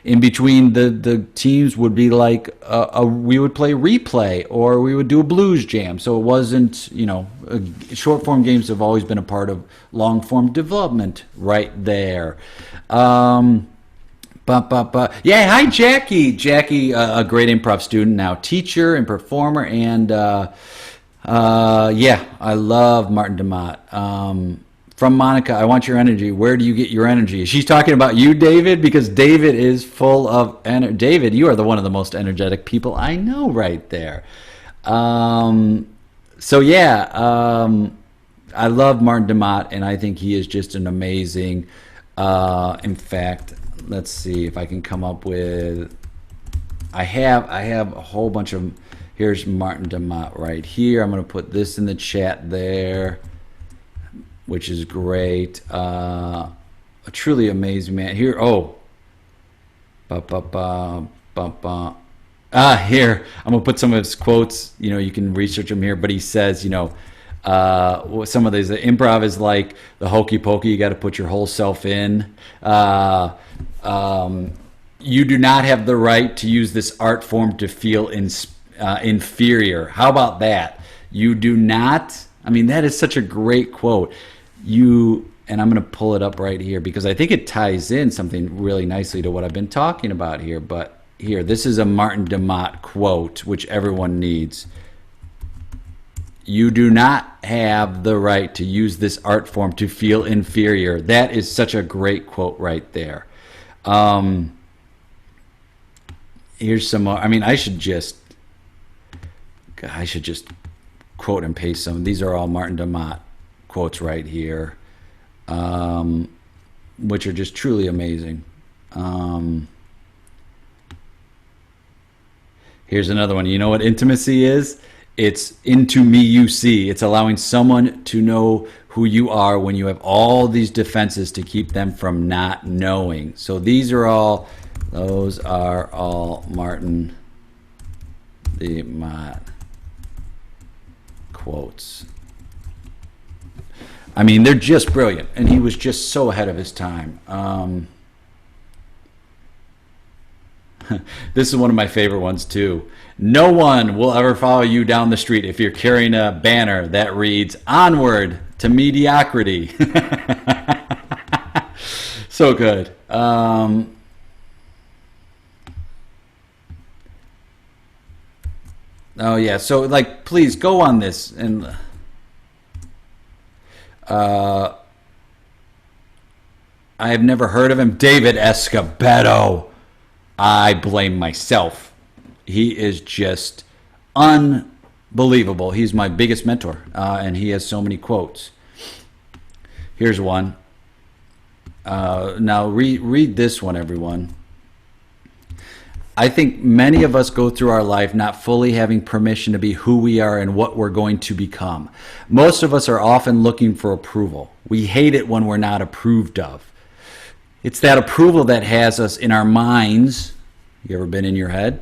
In between the teams would be like we would play replay or we would do a blues jam. So it wasn't, short form games have always been a part of long form development right there. Yeah, hi Jackie. Jackie, a great improv student, now teacher and performer, and I love Martin DeMott. From Monica, I want your energy. Where do you get your energy? She's talking about you, David, because David is full of energy. David, you are one of the most energetic people I know right there. I love Martin DeMott, and I think he is just an amazing. In fact, let's see if I can come up with. I have a whole bunch of. Here's Martin DeMott right here. I'm going to put this in the chat there, which is great. A truly amazing man. Here, here, I'm going to put some of his quotes. You can research them here, but he says, some of these, the improv is like the hokey pokey. You got to put your whole self in. You do not have the right to use this art form to feel inferior. How about that? You do not. I mean, that is such a great quote. And I'm going to pull it up right here because I think it ties in something really nicely to what I've been talking about here. But here, this is a Martin DeMott quote, which everyone needs. You do not have the right to use this art form to feel inferior. That is such a great quote right there. Here's some more. I mean, I should just quote and paste some. These are all Martin DeMott quotes right here, which are just truly amazing. Here's another one. You know what intimacy is? It's into me you see. It's allowing someone to know who you are when you have all these defenses to keep them from not knowing. So those are all Martin the Mott quotes. I mean, they're just brilliant, and he was just so ahead of his time. This is one of my favorite ones, too. No one will ever follow you down the street if you're carrying a banner that reads, "Onward to mediocrity." So good. Oh, yeah. So, like, please go on this. And I have never heard of him. David Escobedo. I blame myself. He is just unbelievable. He's my biggest mentor, and he has so many quotes. Here's one. Now read this one, everyone. I think many of us go through our life not fully having permission to be who we are and what we're going to become. Most of us are often looking for approval. We hate it when we're not approved of. It's that approval that has us in our minds. You ever been in your head?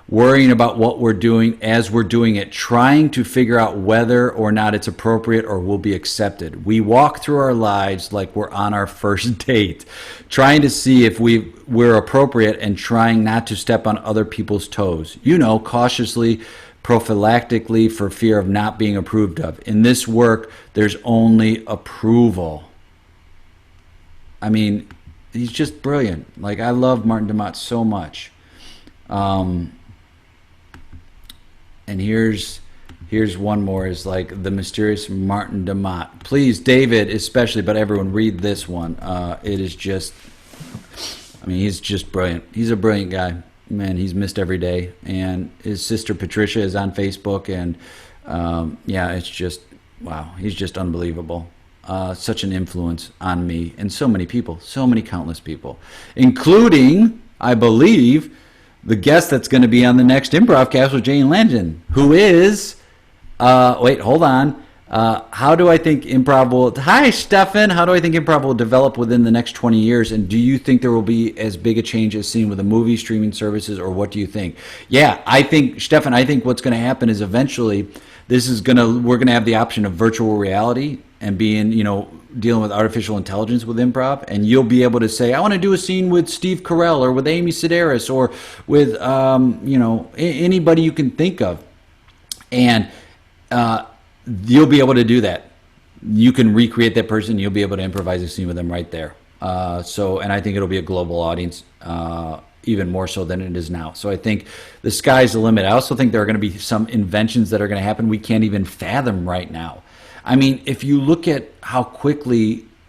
Worrying about what we're doing as we're doing it, trying to figure out whether or not it's appropriate or will be accepted. We walk through our lives like we're on our first date, trying to see if we're appropriate and trying not to step on other people's toes. Cautiously, prophylactically, for fear of not being approved of. In this work, there's only approval. I mean, he's just brilliant. Like, I love Martin de Mott so much. And here's one more, is like the mysterious Martin de Mott. Please, David especially, but everyone read this one. It is just, I mean, he's just brilliant. He's a brilliant guy. Man, he's missed every day. And his sister Patricia is on Facebook, and yeah, it's just, wow, he's just unbelievable. Such an influence on me and so many people, so many countless people, including, I believe, the guest that's going to be on the next Improv cast with Jane Langdon, who is, wait, hold on. How do I think improv will, hi, Stefan. How do I think improv will develop within the next 20 years? And do you think there will be as big a change as seen with the movie streaming services, or what do you think? Yeah, I think, Stefan, I think what's going to happen is eventually we're going to have the option of virtual reality and being, dealing with artificial intelligence with improv, and you'll be able to say, I want to do a scene with Steve Carell or with Amy Sedaris or with, anybody you can think of. And you'll be able to do that. You can recreate that person. You'll be able to improvise a scene with them right there. And I think it'll be a global audience, even more so than it is now. So I think the sky's the limit. I also think there are going to be some inventions that are going to happen we can't even fathom right now. I mean, if you look at how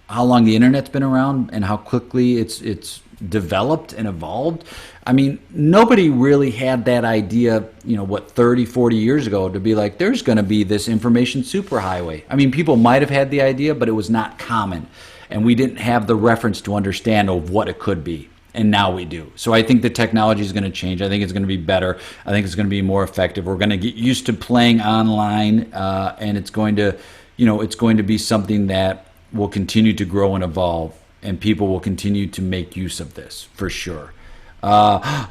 long the internet's been around and how quickly it's developed and evolved, I mean, nobody really had that idea, 30, 40 years ago, to be like, there's going to be this information superhighway. I mean, people might have had the idea, but it was not common. And we didn't have the reference to understand of what it could be. And now we do. So I think the technology is going to change. I think it's going to be better. I think it's going to be more effective. We're going to get used to playing online, and it's going to be something that will continue to grow and evolve, and people will continue to make use of this for sure.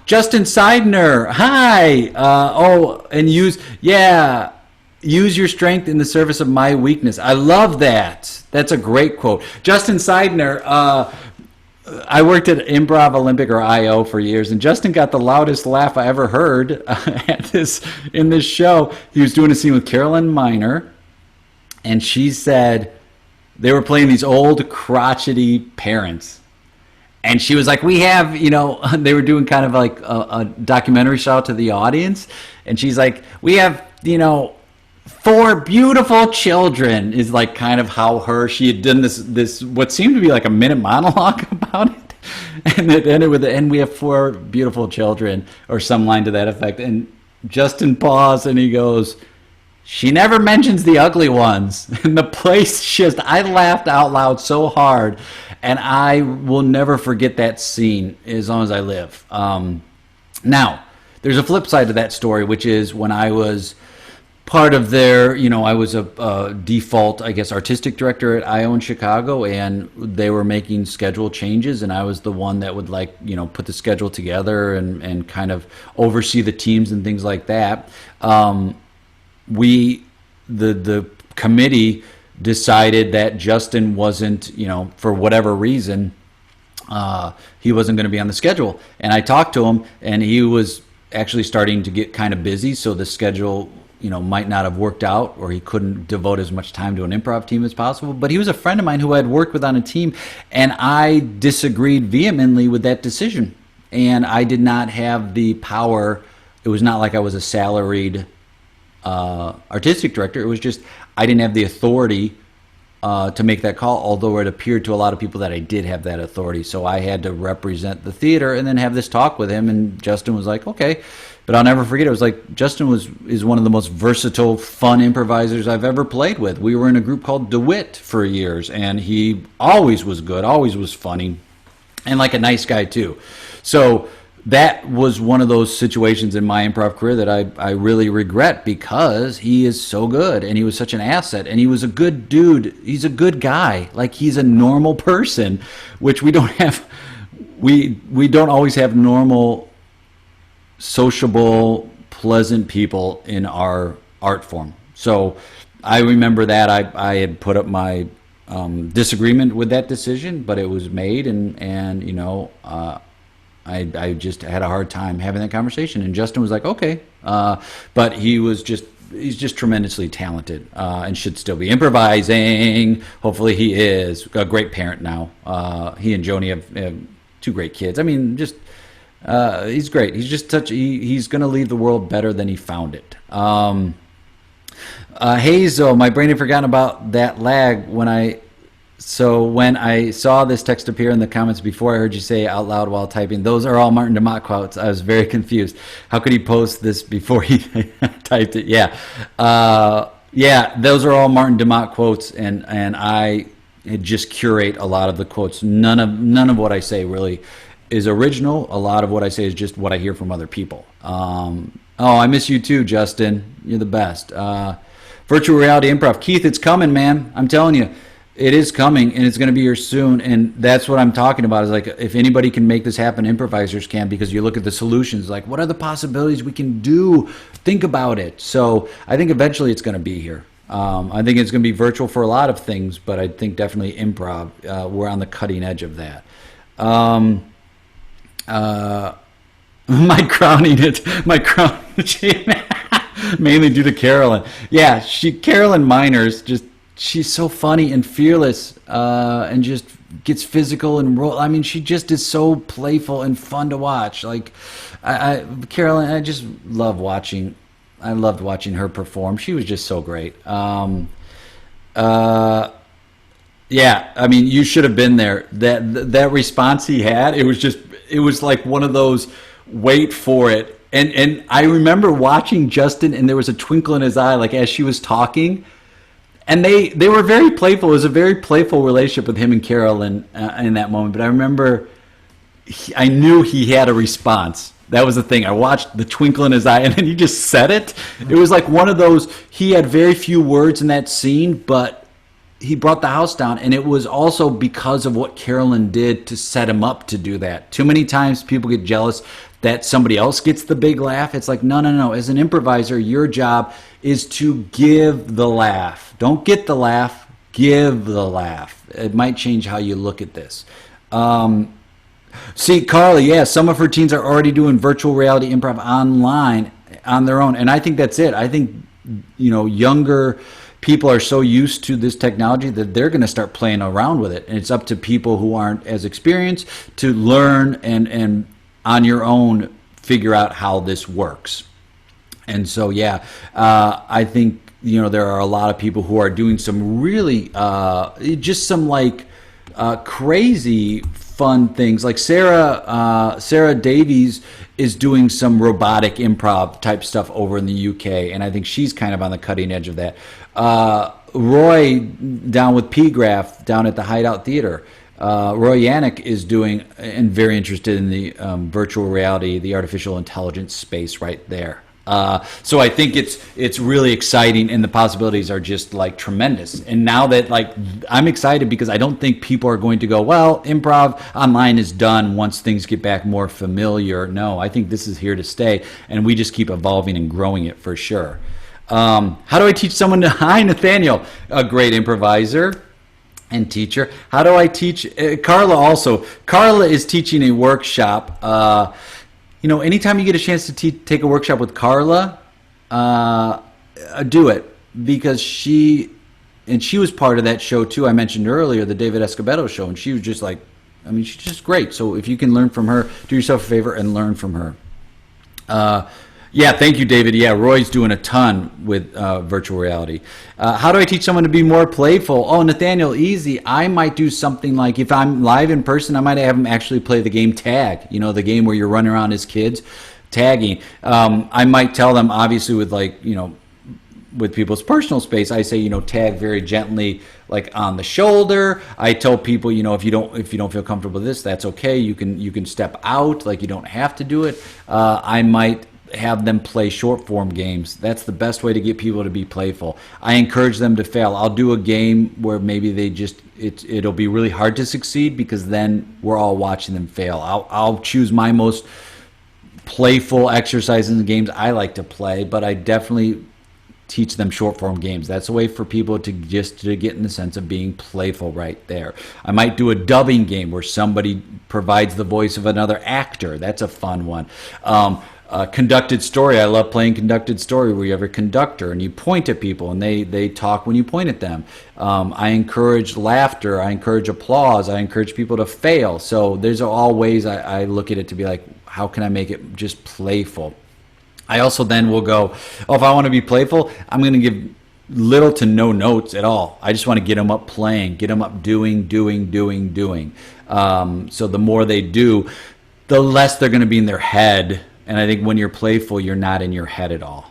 Justin Seidner, hi. Use your strength in the service of my weakness. I love that. That's a great quote. Justin Seidner, I worked at Improv Olympic, or IO, for years, and Justin got the loudest laugh I ever heard in this show. He was doing a scene with Carolyn Miner, and she said they were playing these old crotchety parents. And she was like, we have, they were doing kind of like a documentary show to the audience. And she's like, we have, 4 beautiful children, is like kind of how she had done this what seemed to be like a minute monologue about it. And it ended with and we have 4 beautiful children, or some line to that effect. And Justin paused and he goes, she never mentions the ugly ones. And the place I laughed out loud so hard, and I will never forget that scene as long as I live. Now, there's a flip side to that story, which is when I was part of their, I was a default, I guess, artistic director at IO in Chicago, and they were making schedule changes, and I was the one that would put the schedule together and kind of oversee the teams and things like that. We, the committee decided that Justin wasn't, for whatever reason, he wasn't going to be on the schedule. And I talked to him, and he was actually starting to get kind of busy, so the schedule, might not have worked out, or he couldn't devote as much time to an improv team as possible. But he was a friend of mine who I had worked with on a team, and I disagreed vehemently with that decision. And I did not have the power. It was not like I was a salaried artistic director. It was just I didn't have the authority to make that call, although it appeared to a lot of people that I did have that authority. So I had to represent the theater and then have this talk with him, and Justin was like, okay. But I'll never forget, it was like Justin is one of the most versatile, fun improvisers I've ever played with. We were in a group called DeWitt for years, and he always was good, always was funny, and like a nice guy too. So that was one of those situations in my improv career that I really regret, because he is so good and he was such an asset and he was a good dude. He's a good guy. Like, he's a normal person, which we don't have. We don't always have normal, sociable, pleasant people in our art form. So I remember that I had put up my disagreement with that decision, but it was made, and I just had a hard time having that conversation, and Justin was like, okay, but he's just tremendously talented, and should still be improvising. Hopefully he is a great parent now. He and Joni have two great kids. I mean, just he's great. He's just he's going to leave the world better than he found it. Hazel, my brain had forgotten about that lag when I saw this text appear in the comments before I heard you say out loud while typing, those are all Martin DeMott quotes. I was very confused. How could he post this before he typed it? Yeah. Yeah, those are all Martin DeMott quotes, and I just curate a lot of the quotes. None of what I say really is original. A lot of what I say is just what I hear from other people. I miss you too, Justin. You're the best. Virtual reality improv. Keith, it's coming, man. I'm telling you. It is coming, and it's going to be here soon, and that's what I'm talking about, is like, if anybody can make this happen, improvisers can, because you look at the solutions, like, what are the possibilities we can do? Think about it. So I think eventually it's going to be here. I think it's going to be virtual for a lot of things, but I think definitely improv, we're on the cutting edge of that. My crowning mainly due to Carolyn. Yeah, Carolyn Miners, she's so funny and fearless, and just gets physical and roll. I mean, she just is so playful and fun to watch. Like, Carolyn, I just love watching. I loved watching her perform. She was just so great. Yeah, I mean, you should have been there. That response he had, it was like one of those, wait for it. And I remember watching Justin, and there was a twinkle in his eye, like, as she was talking. And they were very playful. It was a very playful relationship with him and Carolyn in that moment. But I remember I knew he had a response. That was the thing. I watched the twinkle in his eye, and then he just said it. It was like one of those, he had very few words in that scene, but he brought the house down. And it was also because of what Carolyn did to set him up to do that. Too many times people get jealous that somebody else gets the big laugh. It's like, no. As an improviser, your job is to give the laugh. Don't get the laugh, give the laugh. It might change how you look at this. See, Carly, yeah, some of her teens are already doing virtual reality improv online on their own. And I think that's it. I think, younger people are so used to this technology that they're going to start playing around with it. And it's up to people who aren't as experienced to learn and on your own figure out how this works. And so, yeah, I think, there are a lot of people who are doing some really, just some like crazy fun things. Like Sarah Davies is doing some robotic improv type stuff over in the UK, and I think she's kind of on the cutting edge of that. Roy down with P-Graph down at the Hideout Theater. Roy Yannick is doing and very interested in the virtual reality, the artificial intelligence space right there. So I think it's really exciting, and the possibilities are just like tremendous. And now that I'm excited because I don't think people are going to go, well, improv online is done once things get back more familiar. No, I think this is here to stay, and we just keep evolving and growing it for sure. How do I teach someone to? Hi, Nathaniel, a great improviser and teacher. How do I teach? Carla also. Carla is teaching a workshop. Anytime you get a chance to take a workshop with Carla, do it, because she was part of that show too. I mentioned earlier, the David Escobedo show, and she was just she's just great. So if you can learn from her, do yourself a favor and learn from her. Yeah, thank you, David. Yeah, Roy's doing a ton with virtual reality. How do I teach someone to be more playful? Oh, Nathaniel, easy. I might do something like, if I'm live in person, I might have them actually play the game tag. The game where you're running around as kids, tagging. I might tell them, obviously, with people's personal space, I say, tag very gently, like on the shoulder. I tell people, if you don't feel comfortable with this, that's okay. You can step out, like you don't have to do it. I might have them play short form games. That's the best way to get people to be playful. I encourage them to fail. I'll do a game where maybe it'll be really hard to succeed, because then we're all watching them fail. I'll choose my most playful exercises and games I like to play, but I definitely teach them short form games. That's a way for people to get in the sense of being playful right there. I might do a dubbing game where somebody provides the voice of another actor. That's a fun one. Conducted story. I love playing conducted story, where you have a conductor and you point at people and they talk when you point at them. I encourage laughter. I encourage applause. I encourage people to fail. So there's all ways I look at it to be like, how can I make it just playful? I also then will go, if I want to be playful, I'm going to give little to no notes at all. I just want to get them up playing, get them up doing. So the more they do, the less they're going to be in their head. And I think when you're playful, you're not in your head at all.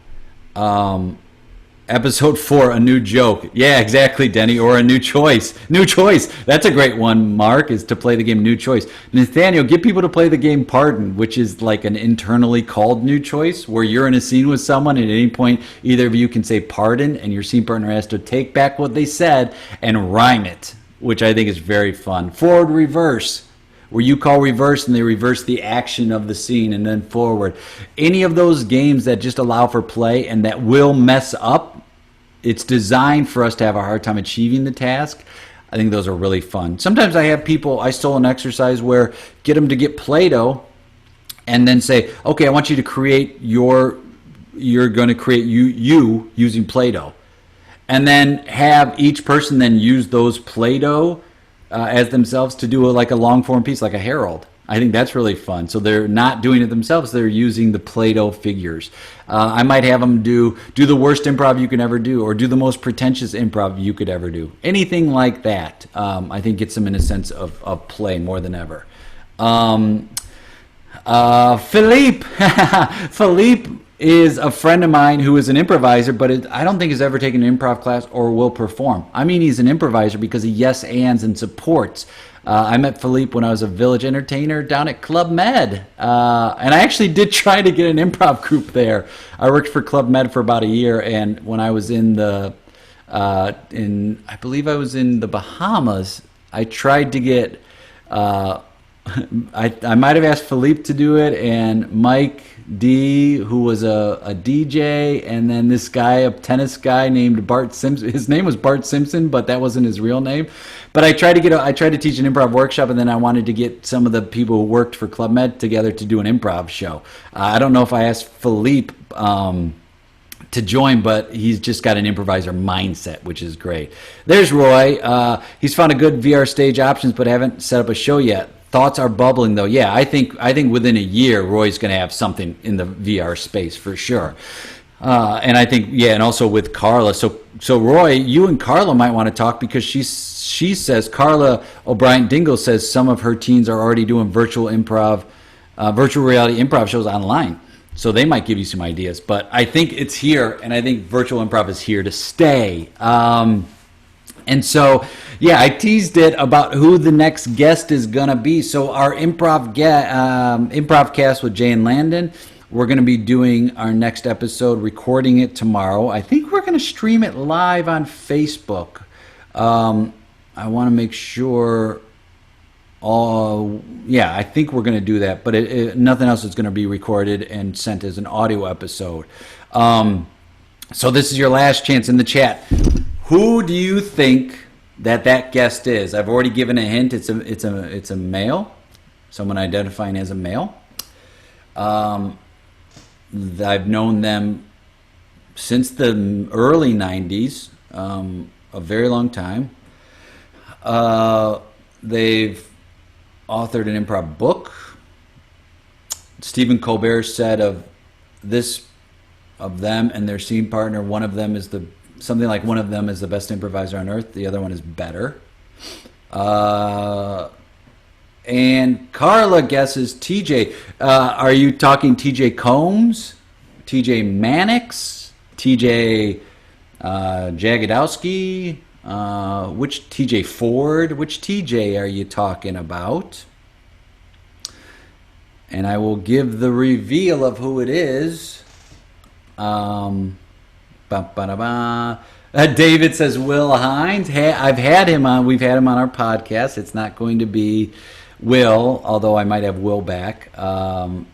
Episode 4, a new joke. Yeah, exactly, Denny. Or a new choice. New choice. That's a great one, Mark, is to play the game New Choice. Nathaniel, get people to play the game Pardon, which is like an internally called new choice, where you're in a scene with someone, and at any point, either of you can say pardon, and your scene partner has to take back what they said and rhyme it, which I think is very fun. Forward, reverse, where you call reverse and they reverse the action of the scene and then forward. Any of those games that just allow for play and that will mess up, it's designed for us to have a hard time achieving the task. I think those are really fun. Sometimes I have people, I stole an exercise where get them to get Play-Doh and then say, okay, I want you to create you're going to create you using Play-Doh. And then have each person then use those Play-Doh as themselves to do a long form piece, like a herald. I think that's really fun. So they're not doing it themselves; they're using the Play-Doh figures. I might have them do the worst improv you can ever do, or do the most pretentious improv you could ever do. Anything like that, I think gets them in a sense of play more than ever. Philippe, Philippe is a friend of mine who is an improviser, but I don't think has ever taken an improv class or will perform. I mean, he's an improviser because he yes ands and supports. I met Philippe when I was a village entertainer down at Club Med. And I actually did try to get an improv group there. I worked for Club Med for about a year, and when I was I believe I was in the Bahamas, I tried to get, I might have asked Philippe to do it, and Mike D, who was a DJ, and then this guy, a tennis guy named Bart Simpson. His name was Bart Simpson, but that wasn't his real name. But I tried to teach an improv workshop, and then I wanted to get some of the people who worked for Club Med together to do an improv show. I don't know if I asked Philippe to join, but he's just got an improviser mindset, which is great. There's Roy. He's found a good VR stage options, but haven't set up a show yet. Thoughts are bubbling, though. Yeah, I think within a year, Roy's going to have something in the VR space for sure. And I think, yeah, and also with Carla. So Roy, you and Carla might want to talk, because she says, Carla O'Brien Dingle says some of her teens are already doing virtual reality improv shows online. So they might give you some ideas. But I think it's here, and I think virtual improv is here to stay. And so, yeah, I teased it about who the next guest is going to be. So our improv cast with Jay and Landon, We're going to be doing our next episode, recording it tomorrow. I think we're going to stream it live on Facebook. I want to make sure. I think we're going to do that, but nothing else is going to be recorded and sent as an audio episode. So this is your last chance in the chat. Who do you think that guest is? I've already given a hint. It's a male, someone identifying as a male. I've known them since the early 90s, a very long time. They've authored an improv book. Stephen Colbert said of them and their scene partner, one of them is the best improviser on earth. The other one is better. And Carla guesses TJ. Are you talking TJ Combs, TJ Mannix, TJ Jagodowski? Which TJ Ford? Which TJ are you talking about? And I will give the reveal of who it is. David says Will Hines. I've had him on. We've had him on our podcast. It's not going to be Will, although I might have Will back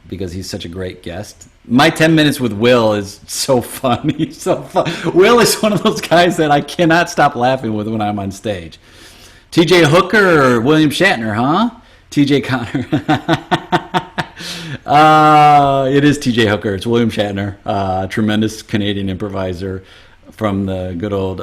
because he's such a great guest. My 10 minutes with Will is so fun. He's so fun. Will is one of those guys that I cannot stop laughing with when I'm on stage. TJ Hooker or William Shatner, huh? TJ Connor. It is TJ Hooker. It's William Shatner, tremendous Canadian improviser from the good old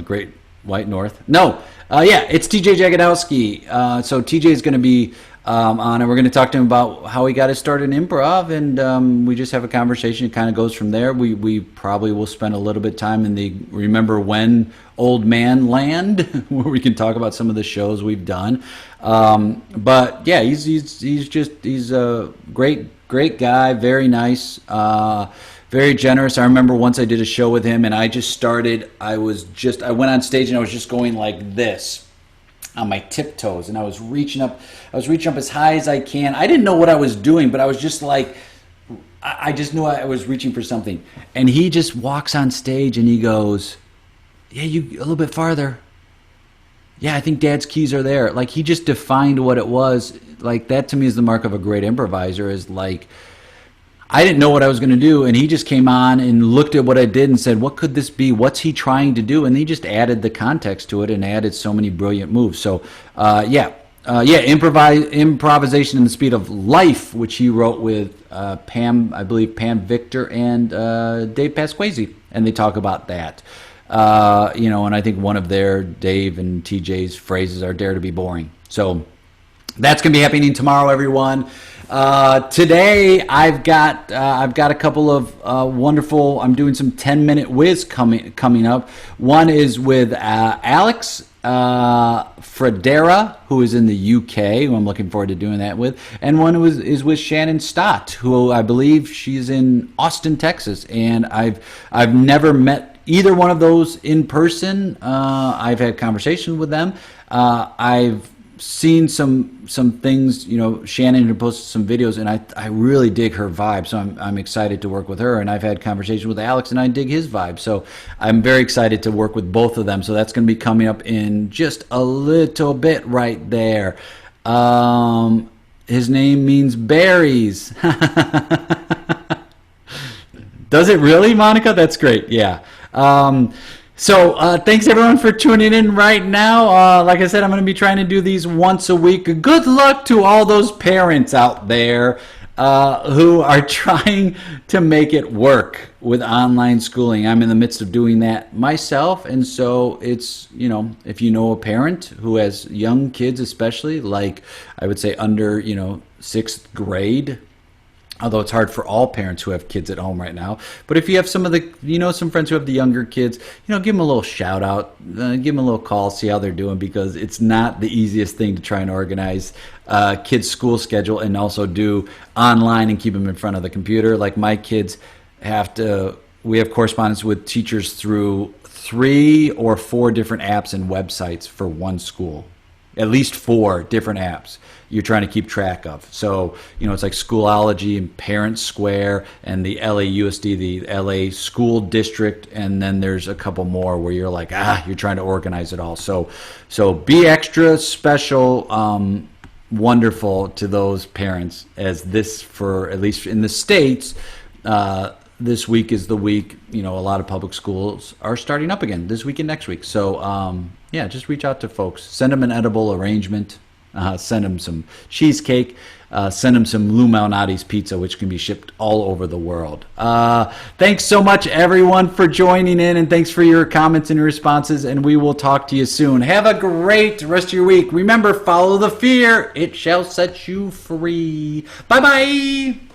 Great White North. No, it's TJ Jagodowski. So TJ is going to be on it. We're going to talk to him about how he got his start in improv, and we just have a conversation. It kind of goes from there. We probably will spend a little bit of time in the Remember When Old Man land, where we can talk about some of the shows we've done. But yeah, he's a great guy, very nice, very generous. I remember once I did a show with him, and I went on stage and I was just going like this on my tiptoes, and I was reaching up as high as I can. I didn't know what I was doing, but I was just like, I just knew I was reaching for something. And he just walks on stage and he goes, "Yeah, you a little bit farther. Yeah, I think Dad's keys are there." Like, he just defined what it was. Like, that to me is the mark of a great improviser, is like, I didn't know what I was going to do, and he just came on and looked at what I did and said, what could this be? What's he trying to do? And he just added the context to it and added so many brilliant moves. So, Improvisation in the Speed of Life, which he wrote with Pam Victor and Dave Pasquazi, and they talk about that. And I think one of Dave and TJ's phrases are "dare to be boring." So that's going to be happening tomorrow, everyone. Today I've got a couple of wonderful. I'm doing some 10-minute whiz coming up. One is with Alex Fredera, who is in the UK, who I'm looking forward to doing that with, and one is with Shannon Stott, who I believe she's in Austin, Texas, and I've never met either one of those in person. I've had conversations with them. I've seen some things, Shannon had posted some videos, and I really dig her vibe, so I'm excited to work with her. And I've had conversations with Alex, and I dig his vibe, so I'm very excited to work with both of them. So that's going to be coming up in just a little bit right there. His name means berries. Does it really, Monica? That's great. Yeah. So thanks everyone for tuning in right now. Like I said, I'm going to be trying to do these once a week. Good luck to all those parents out there who are trying to make it work with online schooling. I'm in the midst of doing that myself, and so it's, if you know a parent who has young kids, especially, like I would say under, 6th grade, although it's hard for all parents who have kids at home right now. But if you have some friends who have the younger kids, give them a little shout out, give them a little call, see how they're doing, because it's not the easiest thing to try and organize kids' school schedule and also do online and keep them in front of the computer. Like, my kids we have correspondence with teachers through 3 or 4 different apps and websites for one school. at least 4 different apps you're trying to keep track of. So, it's like Schoolology and Parent Square and the LAUSD, the LA School District, and then there's a couple more where you're like, you're trying to organize it all. So be extra special, wonderful to those parents, as this, for at least in the States, this week is the week, a lot of public schools are starting up again this week and next week. So, just reach out to folks. Send them an edible arrangement. Send them some cheesecake. Send them some Lou Malnati's pizza, which can be shipped all over the world. Thanks so much, everyone, for joining in, and thanks for your comments and your responses, and we will talk to you soon. Have a great rest of your week. Remember, follow the fear. It shall set you free. Bye-bye.